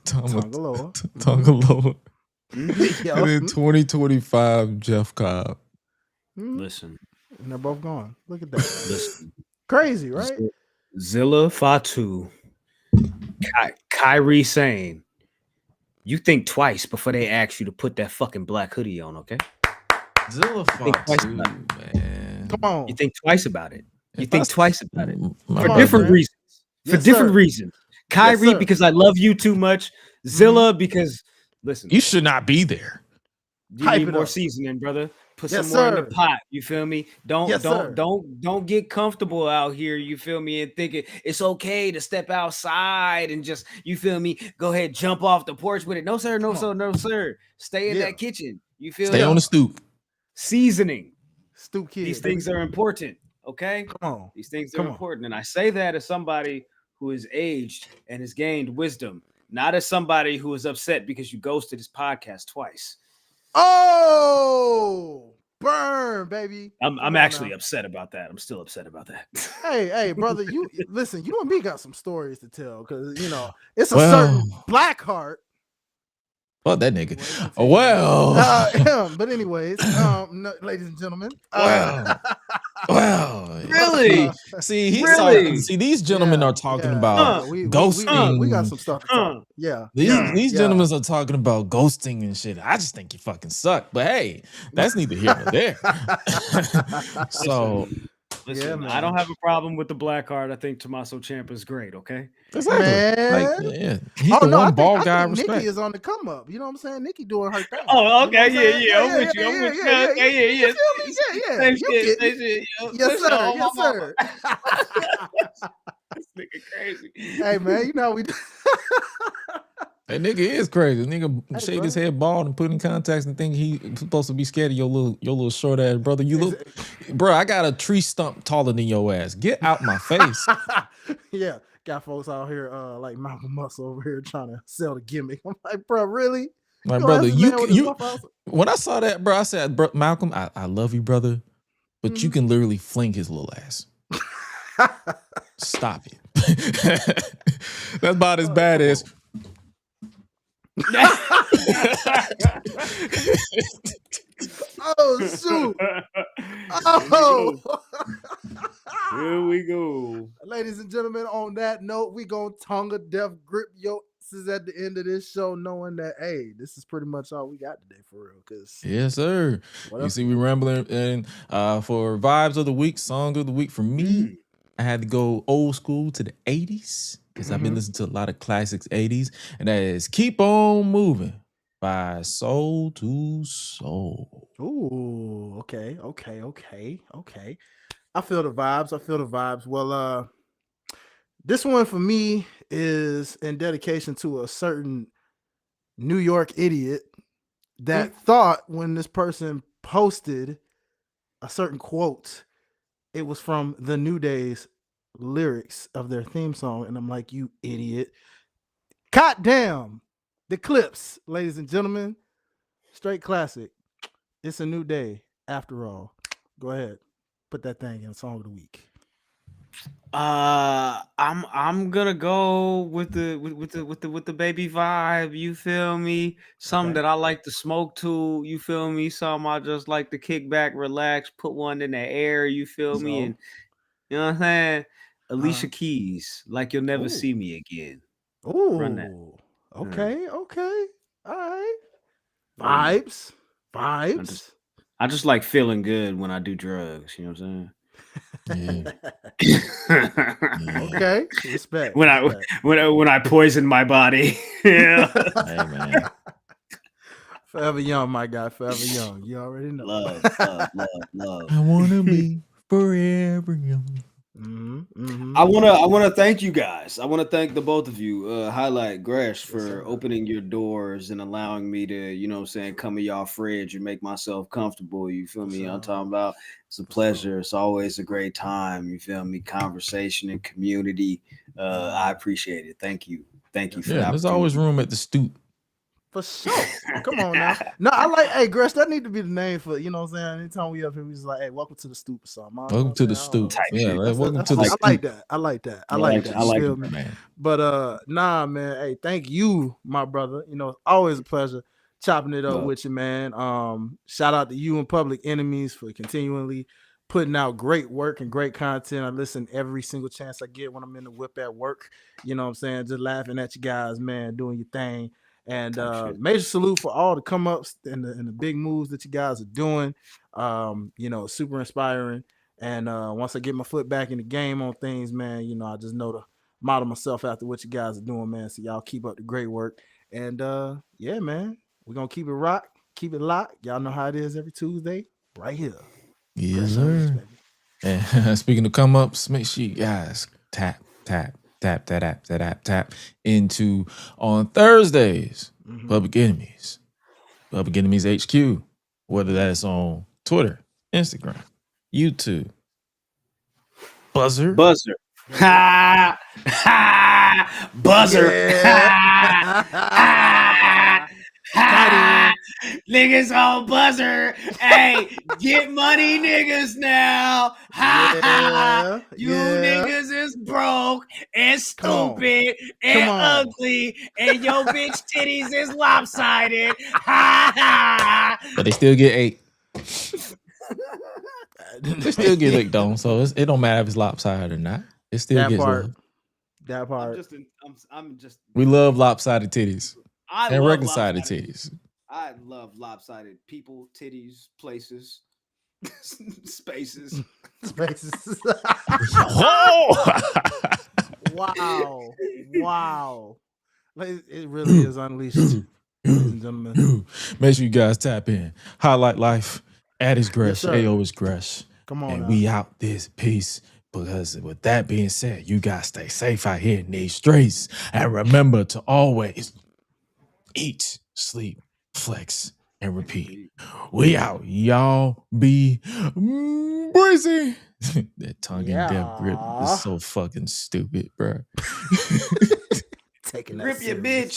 Tongaloa. And then 2025, Jeff Cobb. Listen. And they're both gone. Look at that. Listen. Crazy, right? Zilla Fatu. Kyrie saying, you think twice before they ask you to put that fucking black hoodie on, okay? Zilla Fatu, man. Come on. You think twice about it. You think twice about it. For different reasons. For different reasons. Kyrie, because I love you too much. Zilla, because, listen. You should not be there. You need more seasoning, brother. Put some more in the pot. You feel me? Don't get comfortable out here. You feel me? And thinking it's okay to step outside and just, you feel me? Go ahead, jump off the porch with it. No, sir. No, sir. No, sir. Stay in that kitchen. You feel me? Stay on the stoop. Seasoning. Stoop kid. These things are important. Okay. Come on. These things are important. And I say that as somebody who is aged and has gained wisdom, not as somebody who is upset because you ghosted his podcast twice. Oh, burn, baby. I'm actually upset about that. I'm still upset about that. Hey, brother, you listen, you and me got some stories to tell because it's a certain black heart. Well, that nigga. Well, but anyways, ladies and gentlemen. Really? See, these gentlemen are talking about ghosting. We got some stuff to talk. Yeah. These gentlemen are talking about ghosting and shit. I just think you fucking suck. But hey, that's neither here nor there. So listen, I don't have a problem with the black heart. I think Tommaso Ciampa is great. Okay. Exactly. He's the one ball guy. Respect. Nikki is on the come up. You know what I'm saying? Nikki doing her thing. Oh, okay. I'm with you. Okay, yeah. Same shit. Yes, sir. This nigga crazy. Hey, man, we. That nigga is crazy. Nigga shaved his head bald and put in contacts and think he's supposed to be scared of your little short ass brother. You look, bro. I got a tree stump taller than your ass. Get out my face. Yeah, got folks out here like Malcolm Muscle over here trying to sell the gimmick. I'm like, bro, really? My brother, you. When I saw that, bro, I said, bro, Malcolm, I love you, brother, but you can literally fling his little ass. Stop it. That's about as bad as. Oh shoot! Oh, here we go, ladies and gentlemen. On that note, we gonna tongue deaf grip your asses at the end of this show, knowing that this is pretty much all we got today for real. Cause yes, sir. You see, we rambling, and for vibes of the week, song of the week for me, I had to go old school to the 80s. Because I've been listening to a lot of classics 80s, and that is Keep On Moving by Soul to Soul. Ooh, okay. I feel the vibes. Well, this one for me is in dedication to a certain New York idiot that thought when this person posted a certain quote, it was from the New Day's lyrics of their theme song, and I'm like, you idiot. God damn, the Clips, ladies and gentlemen. Straight classic. It's a new day after all. Go ahead, put that thing in song of the week. I'm gonna go with the baby vibe. You feel me? Something that I like to smoke to. You feel me? Something I just like to kick back, relax, put one in the air. You feel me? And you know what I'm saying? Alicia Keys, Like You'll Never See Me Again. Ooh, run that. Okay. All right. Vibes. I just like feeling good when I do drugs. You know what I'm saying? Yeah. Okay. Respect. When I poison my body. Yeah. Hey, man. Forever young, my guy. Forever young. You already know. Love. I wanna be forever young. I wanna thank you guys. I want to thank the both of you, Hi-Lite, Gresh, for opening your doors and allowing me to, you know what I'm saying, come in y'all fridge and make myself comfortable. You feel me? I'm talking about it's a pleasure. It's always a great time. You feel me? Conversation and community. I appreciate it. Thank you. Thank you for that. There's always room at the stoop. For sure. Come on now. No, I like, hey, Gresh, that need to be the name for, you know what I'm saying? Anytime we up here, we just like, hey, welcome to the stoop or something. Welcome to the stoop. Yeah, welcome to the stoop. I like that. I like that. I like it, man. But nah, man. Hey, thank you, my brother. You know, it's always a pleasure chopping it up with you, man. Shout out to you and Public Enemies for continually putting out great work and great content. I listen every single chance I get when I'm in the whip at work. You know what I'm saying? Just laughing at you guys, man, doing your thing. And major salute for all the come ups and the big moves that you guys are doing. You know, super inspiring. And once I get my foot back in the game on things, man, you know, I just know to model myself after what you guys are doing, man. So y'all keep up the great work. And yeah, man, we're gonna keep it keep it locked. Y'all know how it is every Tuesday, right here. Yes, sir. And speaking of come ups, make sure you guys tap into on Thursdays. Public Enemies HQ, whether that's on Twitter, Instagram, YouTube, Buzzer. Ha ha Buzzer. Ha ha niggas on Buzzer. Hey, get money, niggas now. Ha ha. You niggas is broke and stupid and ugly, and your bitch titties is lopsided. Ha ha. But they still get 8. They still get licked on, so it don't matter if it's lopsided or not. It still gets love. That part. I'm just. We love lopsided titties and reconciled titties. I love lopsided people, titties, places, spaces. Oh! Wow. It really is unleashed, ladies and gentlemen. Make sure you guys tap in. Hi-Lite Life, at is Gresh, AO is Gresh. Come on. And we out this piece. Because with that being said, you guys stay safe out here in these streets. And remember to always eat, sleep, flex, and repeat. We out. Y'all be breezy. That tongue and deaf grip is so fucking stupid, bro. Taking that grip your bitch.